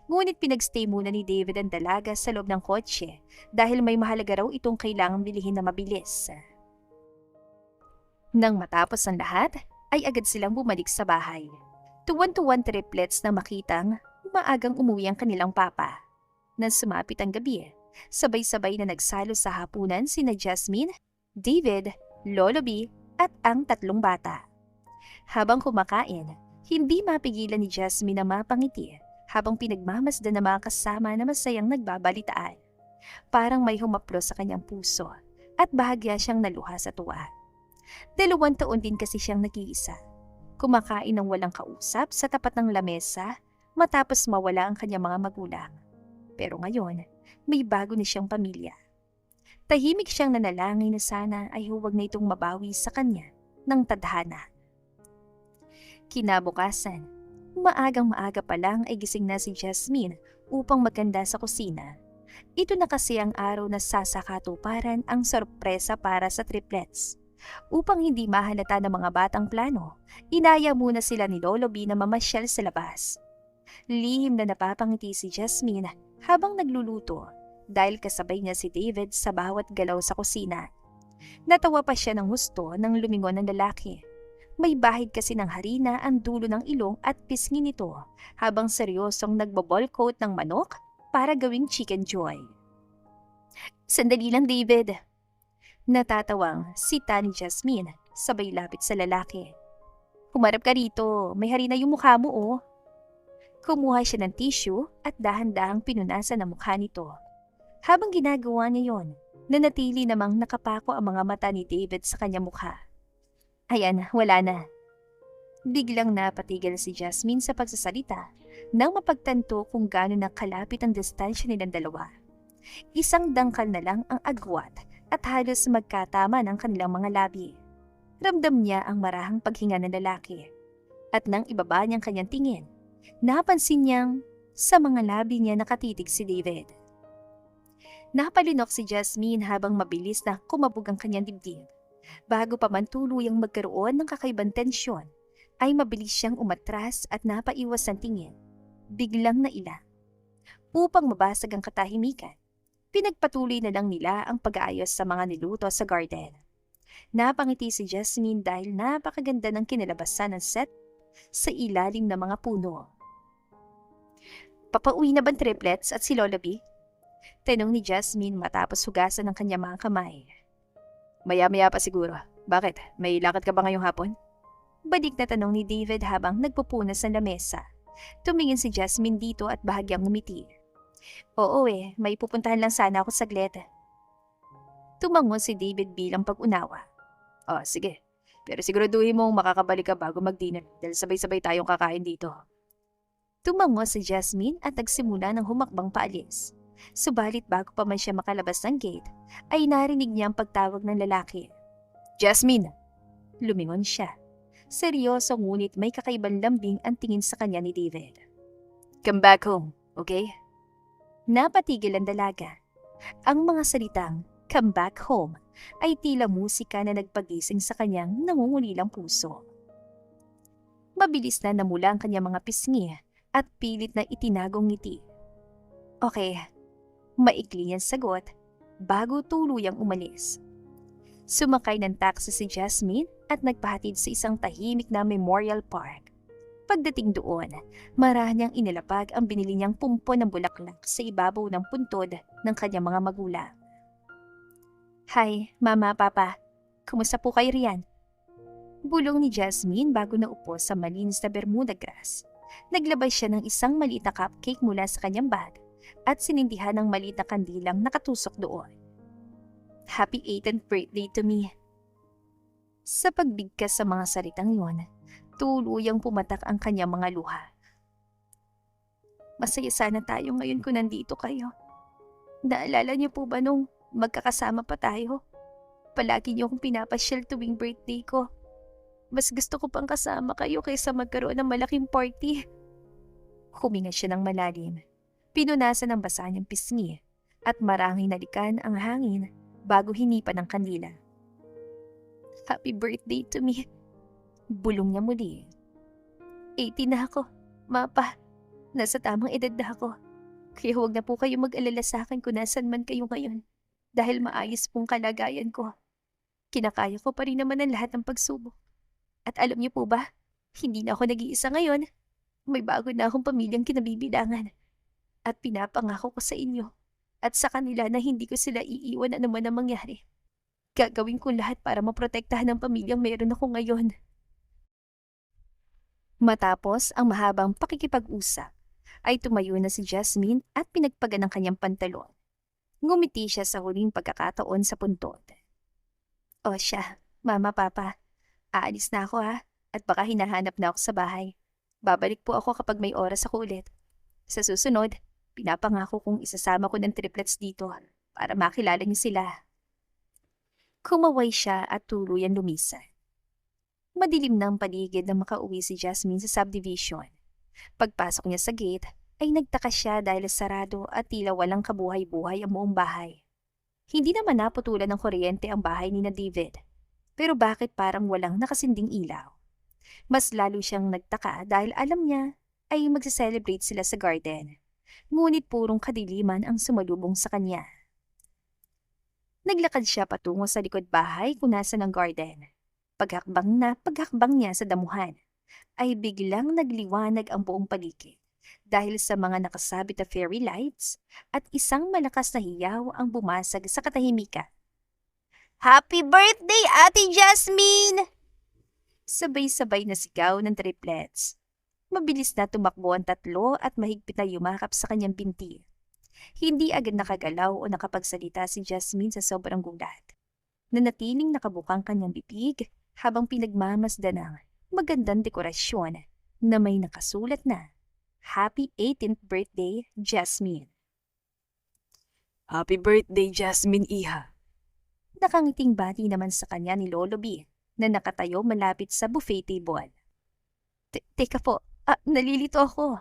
Ngunit pinagstay muna ni David ang dalaga sa loob ng kotse dahil may mahalaga raw itong kailangang bilihin na mabilis. Nang matapos ang lahat, ay agad silang bumalik sa bahay. Tuwan-tuwan triplets na makitang maagang umuwi ang kanilang papa. Nang sumapit ang gabi, sabay-sabay na nagsalo sa hapunan sina Jasmine, David, Lolo B at ang tatlong bata. Habang kumakain, hindi mapigilan ni Jasmine na mapangiti habang pinagmamasdan ng mga kasama na masayang nagbabalitaan. Parang may humaplo sa kanyang puso at bahagya siyang naluha sa tuwa. 2 taon din kasi siyang nag-iisa. Kumakain ng walang kausap sa tapat ng lamesa matapos mawala ang kanyang mga magulang. Pero ngayon, may bago na siyang pamilya. Tahimik siyang nanalangin na sana ay huwag na itong mabawi sa kanya ng tadhana. Kinabukasan, maagang-maaga pa lang ay gising na si Jasmine upang maganda sa kusina. Ito na kasi ang araw na sasakatuparan ang sorpresa para sa triplets. Upang hindi mahalata ng mga batang plano, inaya muna sila ni Lolo B na mamasyal sa labas. Lihim na napapangiti si Jasmine habang nagluluto dahil kasabay niya si David sa bawat galaw sa kusina. Natawa pa siya ng husto nang lumingon ng lalaki. May bahid kasi ng harina ang dulo ng ilong at pisngi nito habang seryosong nagboball coat ng manok para gawing chicken joy. Sandali lang, David. Natatawang sita ni Jasmine sabay lapit sa lalaki. Humarap ka rito, may harina yung mukha mo oh. Kumuha siya ng tissue at dahan-dahang pinunasan ang mukha nito. Habang ginagawa niya yon, nanatili namang nakapako ang mga mata ni David sa kanyang mukha. Ayan, wala na. Biglang napatigil si Jasmine sa pagsasalita nang mapagtanto kung gaano na kalapit ang distansya nilang dalawa. Isang dangkal na lang ang agwat at halos magkatama ng kanilang mga labi. Ramdam niya ang marahang paghinga ng lalaki. At nang ibaba niyang kanyang tingin, napansin niyang sa mga labi niya nakatitig si David. Napalinok si Jasmine habang mabilis na kumabog ang kanyang dibdib. Bago pa man tuluyang magkaroon ng kakaibang tensyon, ay mabilis siyang umatras at napaiwas ng tingin. Biglang naila. Upang mabasag ang katahimikan, pinagpatuloy na lang nila ang pag-aayos sa mga niluto sa garden. Napangiti si Jasmine dahil napakaganda ng kinalabasan ng set sa ilalim ng mga puno. Papauwi na bang triplets at si Lola B? Tanong ni Jasmine matapos hugasan ng kanyang mga kamay. Maya-maya pa siguro. Bakit? May lakad ka ba ngayong hapon? Balik na tanong ni David habang nagpupunas ng lamesa. Tumingin si Jasmine dito at bahagyang ngumiti. Oo may pupuntahan lang sana ako saglit. Tumango si David bilang pag-unawa. Oh, sige. Pero siguraduhin mong makakabalik ka bago mag-dinner dahil sabay-sabay tayong kakain dito. Tumango si Jasmine at nagsimula ng humakbang paalis. Subalit bago pa man siya makalabas ng gate, ay narinig niya ang pagtawag ng lalaki. Jasmine! Lumingon siya. Seryoso ngunit may kakaibang lambing ang tingin sa kanya ni David. Come back home, okay? Napatigil ang dalaga. Ang mga salitang, come back home, ay tila musika na nagpagising sa kanyang nangungulilang puso. Mabilis na namula ang kanyang mga pisngi at pilit na itinagong ngiti. Okay, maikli niyang sagot bago tuluyang umalis. Sumakay ng taxi si Jasmine at nagpahatid sa isang tahimik na memorial park. Pagdating doon, marahang inilapag ang binili niyang pumpo ng bulaklak sa ibabaw ng puntod ng kanyang mga magulang. Hi, Mama, Papa. Kumusta po kayo riyan? Bulong ni Jasmine bago naupo sa malinis na Bermuda grass. Naglabas siya ng isang maliit na cupcake mula sa kanyang bag at sinindihan ng maliit na kandilang nakatusok doon. Happy 18th birthday to me. Sa pagbigkas sa mga salitang yon, tuluyang pumatak ang kanyang mga luha. Masaya sana tayo ngayon kung nandito kayo. Naalala niyo po ba nung magkakasama pa tayo? Palagi niyo akong pinapasyal tuwing birthday ko. Mas gusto ko pang kasama kayo kaysa magkaroon ng malaking party. Huminga siya ng malalim. Pinunasan ng basa niyang pisngi at maranging nalikan ang hangin bago hinipan ng kandila. Happy birthday to me. Bulong niya muli. 18 na ako, Mapa. Nasa tamang edad na ako. Kaya huwag na po kayo mag-alala sa akin kung nasan man kayo ngayon. Dahil maayos pong kalagayan ko. Kinakaya ko pa rin naman ang lahat ng pagsubok. At alam niyo po ba, hindi na ako nag-iisa ngayon. May bago na akong pamilyang kinabibilangan. At pinapangako ko sa inyo at sa kanila na hindi ko sila iiwan anuman ang mangyari. Gagawin ko lahat para maprotektahan ang pamilyang meron ako ngayon. Matapos ang mahabang pakikipag-usap, ay tumayo na si Jasmine at pinagpagan ng kanyang pantalon. Ngumiti siya sa huling pagkakataon sa puntod. O siya, Mama, Papa, aalis na ako ha, at baka hinahanap na ako sa bahay. Babalik po ako kapag may oras ako ulit. Sa susunod, pinapangako kong isasama ko ng triplets dito para makilala niyo sila. Kumaway siya at tuluyan lumisan. Madilim na ang paligid na makauwi si Jasmine sa subdivision. Pagpasok niya sa gate, ay nagtaka siya dahil sarado at tila walang kabuhay-buhay ang buong bahay. Hindi naman naputulan ng kuryente ang bahay ni na David. Pero bakit parang walang nakasinding ilaw? Mas lalo siyang nagtaka dahil alam niya ay magse-celebrate sila sa garden. Ngunit purong kadiliman ang sumalubong sa kanya. Naglakad siya patungo sa likod bahay kung nasan ang garden. Paghakbang niya sa damuhan, ay biglang nagliwanag ang buong paligid dahil sa mga nakasabit na fairy lights at isang malakas na hiyaw ang bumasag sa katahimikan. Happy birthday, Ate Jasmine! Sabay-sabay na sigaw ng triplets. Mabilis na tumakbo ang tatlo at mahigpit na yumakap sa kanyang binti. Hindi agad nakagalaw o nakapagsalita si Jasmine sa sobrang gulat. Nanatiling nakabukang kanyang bibig habang pinagmamasdan ng magandang dekorasyon na may nakasulat na Happy 18th Birthday, Jasmine. Happy birthday, Jasmine Iha. Nakangiting bati naman sa kanya ni Lolo B na nakatayo malapit sa buffet table. Teka po, nalilito ako.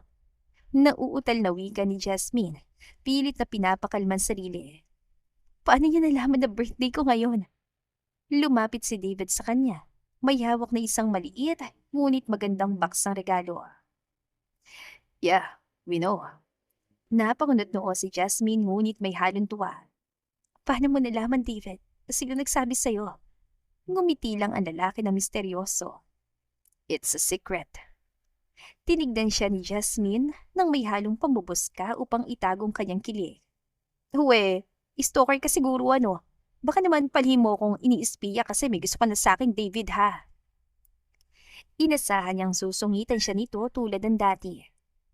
Nauutal na wika ni Jasmine, pilit na pinapakalman sarili. Paano niya nalaman na birthday ko ngayon? Lumapit si David sa kanya. May hawak na isang maliit, ngunit magandang box ng regalo. Yeah, we know. Napangunot noo si Jasmine ngunit may halong tuwa. Paano mo nalaman, David? Sino nagsabi sa'yo? Ngumiti lang ang lalaki na misteryoso. It's a secret. Tinignan siya ni Jasmine nang may halong pambubuska upang itagong kanyang kilig. Huwe, stalker ka siguro ano? Baka naman palhin mo kong iniispiya kasi may gusto ka na sa akin, David ha. Inasahan niyang susungitan siya nito tulad ng dati.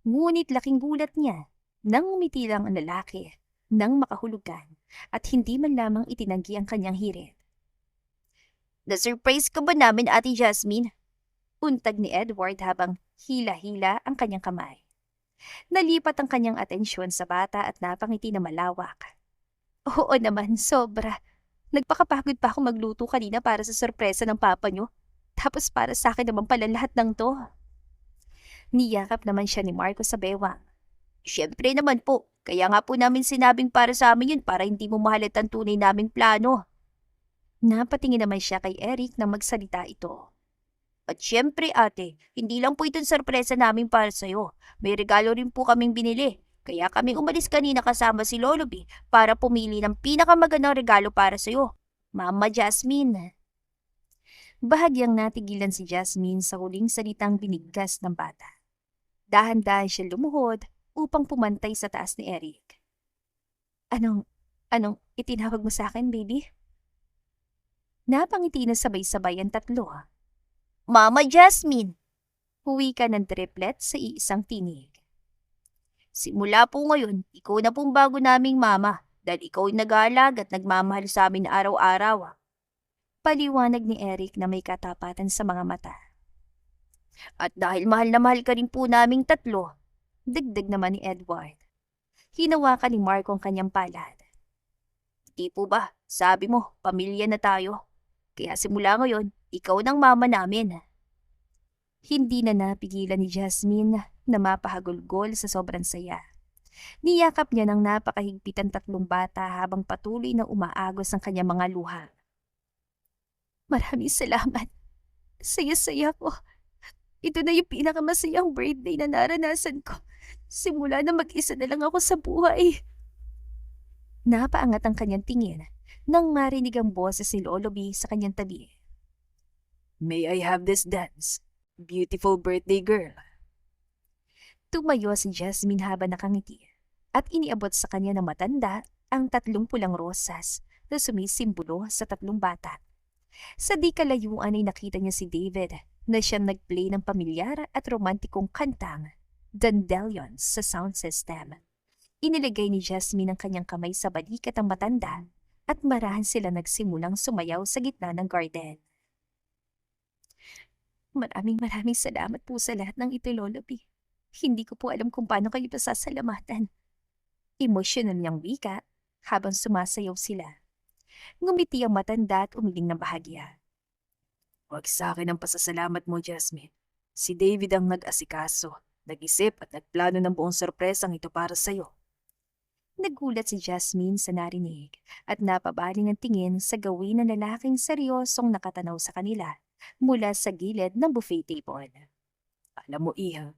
Ngunit laking gulat niya nang umiti lang ang lalaki nang makahulugan at hindi man lamang itinanggi ang kanyang hirit. Na-surprise ka ba namin, Ate Jasmine? Untag ni Edward habang hila-hila ang kanyang kamay. Nalipat ang kanyang atensyon sa bata at napangiti na malawak. Oo naman, sobra. Nagpakapagod pa ako magluto kanina para sa sorpresa ng papa niyo. Tapos para sa akin naman pala lahat ng to. Niyakap naman siya ni Marco sa bewang. Siyempre naman po, kaya nga po namin sinabing para sa amin yun para hindi mo mahalat ang tunay naming plano. Napatingin naman siya kay Eric na magsalita ito. At siyempre ate, hindi lang po itong sorpresa namin para sa'yo. May regalo rin po kaming binili. Kaya kami umalis kanina kasama si Lolo B para pumili ng pinakamagandang regalo para sa'yo. Mama Jasmine. Bahagyang natigilan si Jasmine sa huling salitang binigkas ng bata. Dahan-dahan siya lumuhod upang pumantay sa taas ni Eric. Anong itinawag mo sa akin, baby? Napangiti na sabay-sabay ang tatlo. Mama Jasmine! Huwi ka ng triplet sa iisang tinig. Simula po ngayon, ikaw na pong bago naming mama dahil ikaw ay nag-aalag at nagmamahal sa amin araw-araw. Paliwanag ni Eric na may katapatan sa mga mata. At dahil mahal na mahal ka rin po naming tatlo, dagdag naman ni Edward. Hinawakan ni Marco ang kanyang palad. Di po ba, sabi mo, pamilya na tayo. Kaya simula ngayon, ikaw ng mama namin. Hindi na napigilan ni Jasmine na mapahagulgol sa sobrang saya. Niyakap niya ng napakahigpit ang tatlong bata habang patuloy na umaagos ang kanyang mga luha. Maraming salamat. Saya-saya ko. Ito na yung pinakamasayang birthday na naranasan ko. Simula na mag-isa na lang ako sa buhay. Napaangat ang kanyang tingin nang marinig ang boses ni Lolo B sa kanyang tabi. May I have this dance? Beautiful birthday girl. Tumayo si Jasmine habang nakangiti at iniabot sa kanya ng matanda ang 3 pulang rosas na sumisimbolo sa 3 bata. Sa di kalayuan ay nakita niya si David na siyang nag-play ng pamilyar at romantikong kantang Dandelions sa sound system. Inilagay ni Jasmine ang kanyang kamay sa balikat ng matanda at marahan sila nagsimulang sumayaw sa gitna ng garden. Maraming salamat po sa lahat ng ito, Lolo B. Hindi ko po alam kung paano kayo pasasalamatan. Emosyonal niyang wika habang sumasayaw sila. Ngumiti ang matanda at umiling ng bahagya. Huwag sa akin ang pasasalamat mo, Jasmine. Si David ang nag-asikaso, nag-isip at nagplano ng buong sorpresang ito para sa'yo. Nagulat si Jasmine sa narinig at napabaling ang tingin sa gawin ng lalaking seryosong nakatanaw sa kanila mula sa gilid ng buffet table. Alam mo, Iha,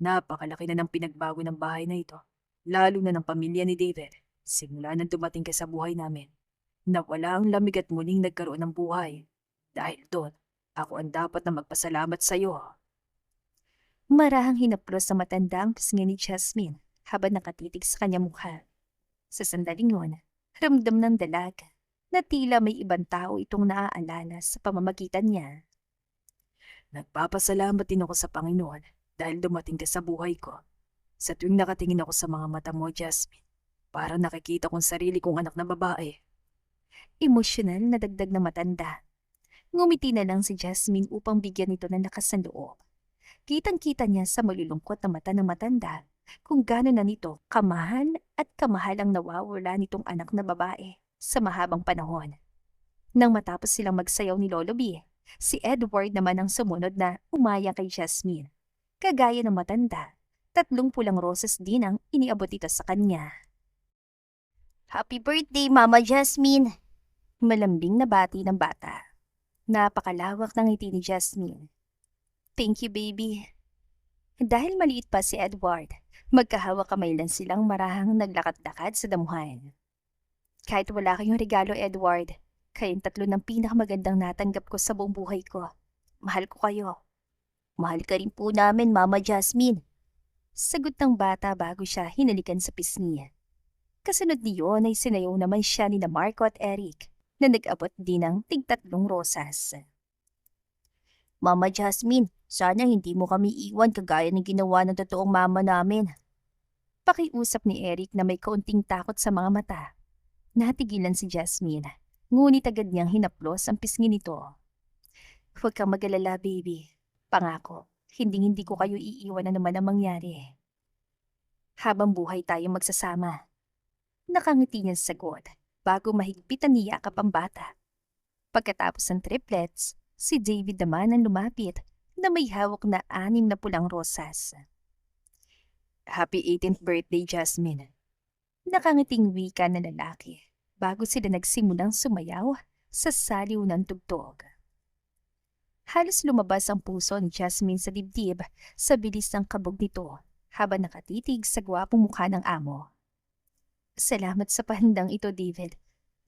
Napakalaki na ng pinagbago ng bahay na ito, lalo na ng pamilya ni David. Simula nang dumating ka sa buhay namin, nawala ang lamig at muling nagkaroon ng buhay. Dahil doon, ako ang dapat na magpasalamat sa iyo. Marahang hinaplos sa matanda ang pisngi ni Jasmine habang nakatitig sa kanyang mukha. Sa sandaling yun, ramdam ng dalaga na tila may ibang tao itong naaalala sa pamamagitan niya. Nagpapasalamat din ako sa Panginoon dahil dumating ka sa buhay ko. Sa tuwing nakatingin ako sa mga mata mo, Jasmine, parang nakikita kong sarili kong anak na babae. Emosyonal na dagdag na matanda. Ngumiti na lang si Jasmine upang bigyan ito ng lakas ng loob. Kitang-kita niya sa malulungkot na mata ng matanda kung gaano na nito kamahal at kamahal ang nawawala nitong anak na babae sa mahabang panahon. Nang matapos silang magsayaw ni Lolo B, si Edward naman ang sumunod na umaya kay Jasmine. Kagaya ng matanda, 3 pulang roses din ang iniabot ito sa kanya. Happy birthday, Mama Jasmine! Malambing na bati ng bata. Napakalawak ng ngiti ni Jasmine. Thank you, baby. Dahil maliit pa si Edward, magkahawak kamay lang silang marahang naglakad-lakad sa damuhan. Kahit wala kayong regalo, Edward, kayong 3 ng pinakamagandang natanggap ko sa buong buhay ko. Mahal ko kayo. Mahal ka rin po namin, Mama Jasmine. Sagot ng bata bago siya hinalikan sa pisngi. Kasunod niyon ay sinayaw naman siya ni Marco at Eric na nag-abot din ng tig-3 rosas. Mama Jasmine, sana hindi mo kami iwan kagaya ng ginawa ng totoong mama namin. Pakiusap ni Eric na may kaunting takot sa mga mata. Natigilan si Jasmine, ngunit agad niyang hinaplos ang pisngi nito. Huwag kang mag-alala, baby. Pangako, hindi ko kayo iiwan na naman ang mangyari. Habang buhay tayong magsasama. Nakangiti niyang sagot bago mahigpit ang niyakap ang bata. Pagkatapos ng triplets, si David naman ang lumapit na may hawak na 6 na pulang rosas. Happy 18th birthday, Jasmine. Nakangiting wika na lalaki bago sila nagsimulang sumayaw sa saliw ng tugtog. Halos lumabas ang puso ni Jasmine sa dibdib sa bilis ng kabog nito habang nakatitig sa gwapong mukha ng amo. Salamat sa pahandang ito, David.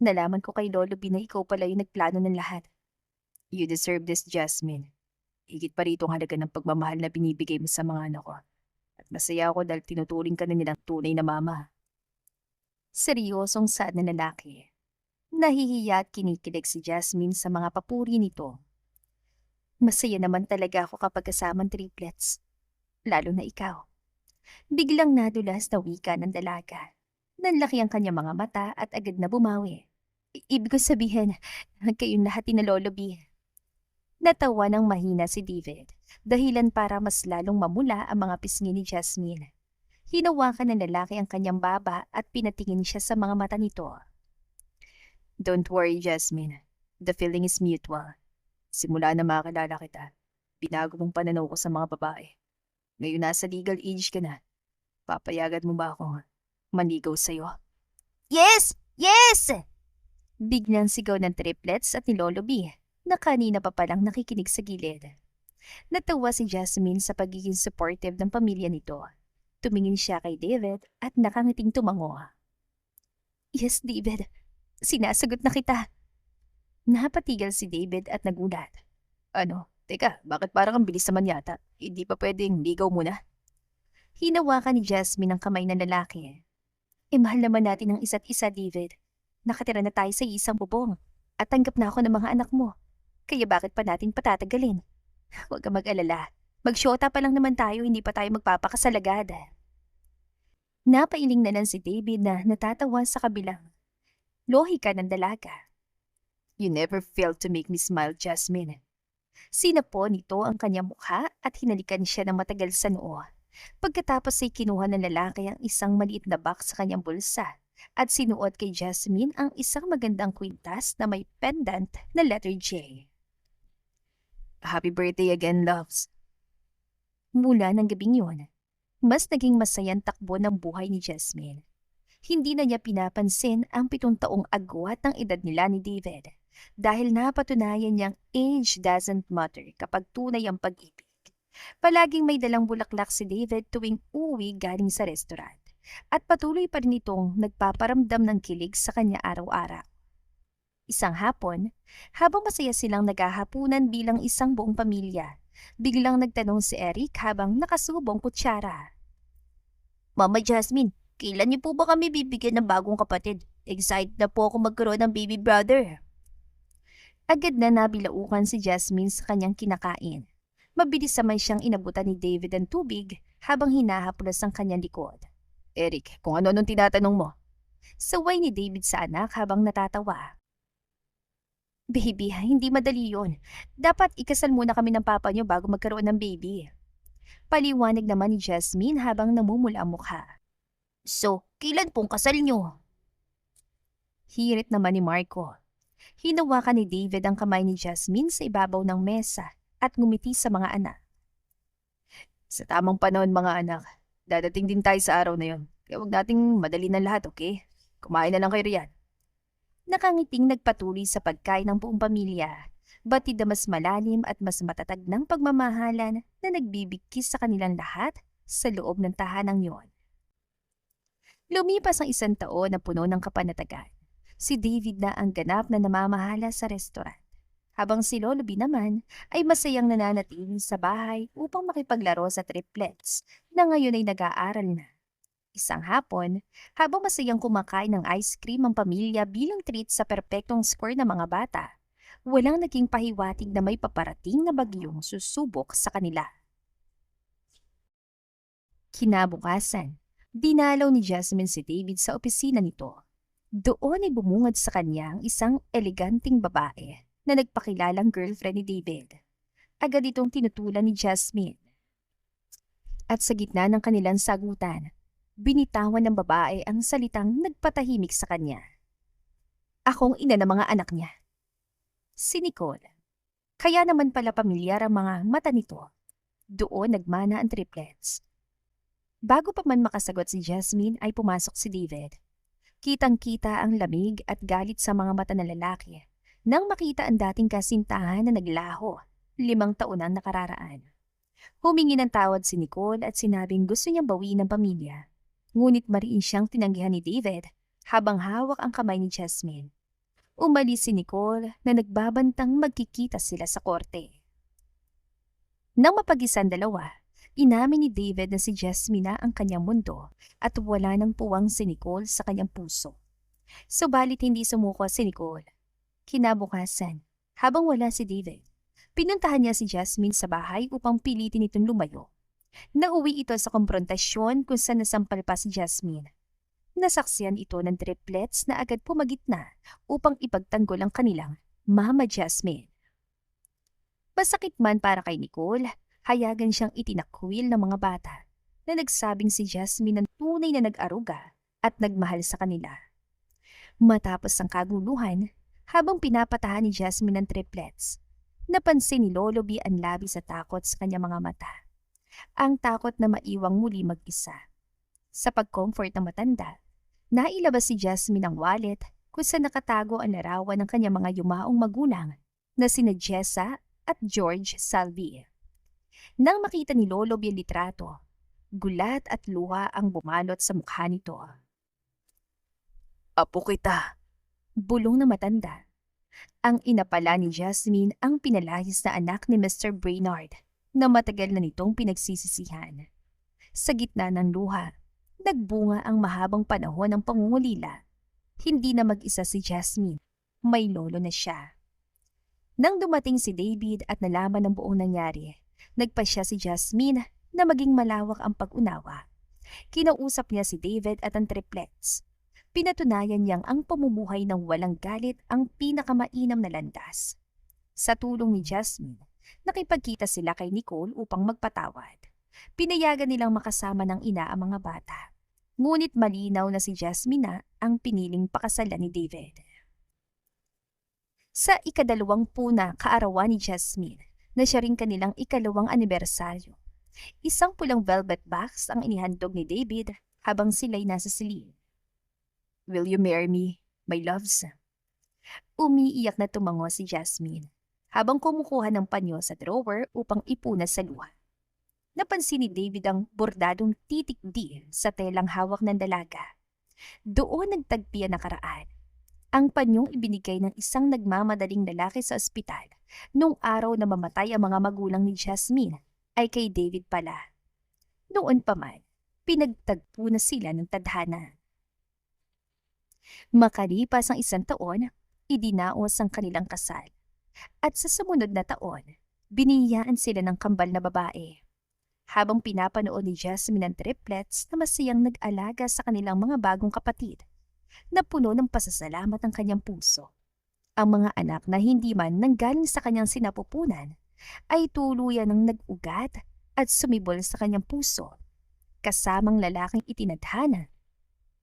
Nalaman ko kay Lolo B na ikaw pala yung nagplano ng lahat. You deserve this, Jasmine. Higit pa rito ang halaga ng pagmamahal na binibigay mo sa mga anak ko. At masaya ako dahil tinuturing ka na nilang tunay na mama. Seryosong sad na lalaki. Nahihiya at kinikilig si Jasmine sa mga papuri nito. Masaya naman talaga ako kapag kasamang triplets. Lalo na ikaw. Biglang nadulas na wika ng dalaga. Nanlaki ang kanyang mga mata at agad na bumawi. Ibig ko sabihin, kayong lahat ni Lolo B. Natawa ng mahina si David, dahilan para mas lalong mamula ang mga pisngi ni Jasmine. Hinawakan ng lalaki ang kanyang baba at pinatingin siya sa mga mata nito. Don't worry, Jasmine. The feeling is mutual. Simula na makakilala kita, binago mong pananaw ko sa mga babae. Ngayon nasa legal age ka na. Papayagan mo ba akong manigaw sa'yo? Yes! Yes! Biglang sigaw ng triplets at ni Lolo B na kanina pa palang nakikinig sa gilid. Natawa si Jasmine sa pagiging supportive ng pamilya nito. Tumingin siya kay David at nakangiting tumango. Yes, David. Sinasagot na kita. Napatigal si David at nagulat. Ano? Teka, bakit parang ang bilis naman yata? Hindi pa pwedeng ligaw muna? Hinawakan ni Jasmine ang kamay ng lalaki. Mahal naman natin ang isa't isa, David. Nakatira na tayo sa isang bubong at tanggap na ako ng mga anak mo. Kaya bakit pa natin patatagalin? Huwag kang mag-alala. Magsyota pa lang naman tayo, hindi pa tayo magpapakasal agad. Napailing na lang si David na natatawa sa kabilang lohika ng dalaga. You never failed to make me smile, Jasmine. Sinapo nito ang kanyang mukha at hinalikan siya ng matagal sa noo. Pagkatapos ay kinuha ng lalaki ang isang maliit na box sa kanyang bulsa at sinuot kay Jasmine ang isang magandang kwintas na may pendant na letter J. Happy birthday again, loves. Mula ng gabing yun, mas naging masayang takbo ng buhay ni Jasmine. Hindi na niya pinapansin ang 7 taong agwat ng edad nila ni David dahil napatunayan niyang age doesn't matter kapag tunay ang pag-ibig. Palaging may dalang bulaklak si David tuwing uuwi galing sa restaurant. At patuloy pa rin itong nagpaparamdam ng kilig sa kanya araw-araw. Isang hapon, habang masaya silang naghahapunan bilang isang buong pamilya, biglang nagtanong si Eric habang nakasubong kutsara. Mama Jasmine, kailan niyo po ba kami bibigyan ng bagong kapatid? Excited na po ako magkaroon ng baby brother. Agad na nabilaukan si Jasmine sa kanyang kinakain. Mabilis naman siyang inabutan ni David ang tubig habang hinahaplos ang kanyang likod. Eric, kung ano nung tinatanong mo. Saway ni David sa anak habang natatawa. Baby, hindi madali yon. Dapat ikasal muna kami ng papa niyo bago magkaroon ng baby. Paliwanag naman ni Jasmine habang namumula ang mukha. So, kailan pong kasal niyo? Hirit naman ni Marco. Hinawakan ni David ang kamay ni Jasmine sa ibabaw ng mesa at ngumiti sa mga anak. Sa tamang panahon mga anak, dadating din tayo sa araw na yon. Kaya huwag nating madali ng lahat, okay? Kumain na lang kayo riyan. Nakangiting nagpatuloy sa pagkain ng buong pamilya, batid na mas malalim at mas matatag ng pagmamahalan na nagbibigkis sa kanilang lahat sa loob ng tahanang yon. Lumipas ang 1 taon na puno ng kapanatagan. Si David na ang ganap na namamahala sa restaurant, habang si Lolo B naman ay masayang nananatili sa bahay upang makipaglaro sa triplets na ngayon ay nag-aaral na. Isang hapon, habang masayang kumakain ng ice cream ang pamilya bilang treat sa perpektong score ng mga bata, walang naging pahiwatig na may paparating na bagyong susubok sa kanila. Kinabukasan, dinalaw ni Jasmine si David sa opisina nito. Doon ay bumungad sa kanya ang isang eleganting babae na nagpakilalang girlfriend ni David. Agad itong tinutulan ni Jasmine. At sa gitna ng kanilang sagutan, binitawan ng babae ang salitang nagpatahimik sa kanya. Akong ina ng mga anak niya. Si Nicole. Kaya naman pala pamilyar ang mga mata nito. Doon nagmana ang triplets. Bago pa man makasagot si Jasmine ay pumasok si David. Kitang-kita ang lamig at galit sa mga mata ng lalaki nang makita ang dating kasintahan na naglaho 5 taon ang nakararaan. Humingi ng tawad si Nicole at sinabing gusto niyang bawiin ang pamilya. Ngunit mariin siyang tinanggihan ni David habang hawak ang kamay ni Jasmine. Umalis si Nicole na nagbabantang magkikita sila sa korte. Nang mapag-isang dalawa, inamin ni David na si Jasmine na ang kanyang mundo at wala nang puwang si Nicole sa kanyang puso. Subalit hindi sumuko si Nicole. Kinabukasan, habang wala si David, pinuntahan niya si Jasmine sa bahay upang pilitin itong lumayo. Nauwi ito sa komprontasyon kung saan nasampal pa si Jasmine. Nasaksiyan ito ng triplets na agad pumagitna upang ipagtanggol ang kanilang Mama Jasmine. Masakit man para kay Nicole, hayagan siyang itinakwil ng mga bata na nagsabing si Jasmine ang tunay na nag-aruga at nagmahal sa kanila. Matapos ang kaguluhan, habang pinapatahan ni Jasmine ang triplets, napansin ni Lolo B ang labis sa takot sa kanyang mga mata. Ang takot na maiwang muli mag-isa. Sa pag-comfort ng matanda, nailabas si Jasmine ang wallet kung saan nakatago ang larawan ng kanyang mga yumaong magulang na sina Jessa at George Salvi. Nang makita ni Lolo B ang litrato, gulat at luha ang bumalot sa mukha nito. Apo kita. Bulong na matanda. Ang ina pala ni Jasmine ang pinalayas na anak ni Mr. Brainard na matagal na nitong pinagsisisihan. Sa gitna ng luha, nagbunga ang mahabang panahon ng pangungulila. Hindi na mag-isa si Jasmine, may lolo na siya. Nang dumating si David at nalaman ng buong nangyari, nagpasya si Jasmine na maging malawak ang pag-unawa. Kinausap niya si David at ang triplets. Pinatunayan niyang ang pamumuhay ng walang galit ang pinakamainam na landas. Sa tulong ni Jasmine, nakipagkita sila kay Nicole upang magpatawad. Pinayagan nilang makasama ng ina ang mga bata. Ngunit malinaw na si Jasmine na ang piniling pakasalan ni David. Sa 22 na kaarawan ni Jasmine, na siya rin kanilang 2nd anibersaryo, isang pulang velvet box ang inihandog ni David habang sila'y nasa silid. Will you marry me, my loves? Umiiyak na tumango si Jasmine habang kumukuha ng panyo sa drawer upang ipunas sa luha. Napansin ni David ang bordadong titik D sa telang hawak ng dalaga. Doon nagtagpi ang nakaraan. Ang panyong ibinigay ng isang nagmamadaling lalaki sa ospital noong araw na mamatay ang mga magulang ni Jasmine ay kay David pala. Noon pa man, pinagtagpo na sila ng tadhana. Makalipas ang 1 taon, idinaos ang kanilang kasal. At sa sumunod na taon, biniyaan sila ng kambal na babae. Habang pinapanood ni Jasmine ang triplets na masayang nag-alaga sa kanilang mga bagong kapatid, napuno ng pasasalamat ang kanyang puso. Ang mga anak na hindi man nanggaling sa kanyang sinapupunan ay tuluyan ng nag-ugat at sumibol sa kanyang puso, kasamang lalaking itinadhana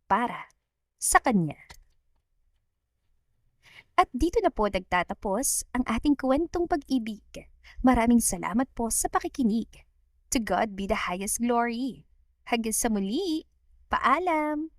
para sa kanya. At dito na po nagtatapos ang ating kwentong pag-ibig. Maraming salamat po sa pakikinig. To God be the highest glory. Hanggang sa muli, paalam!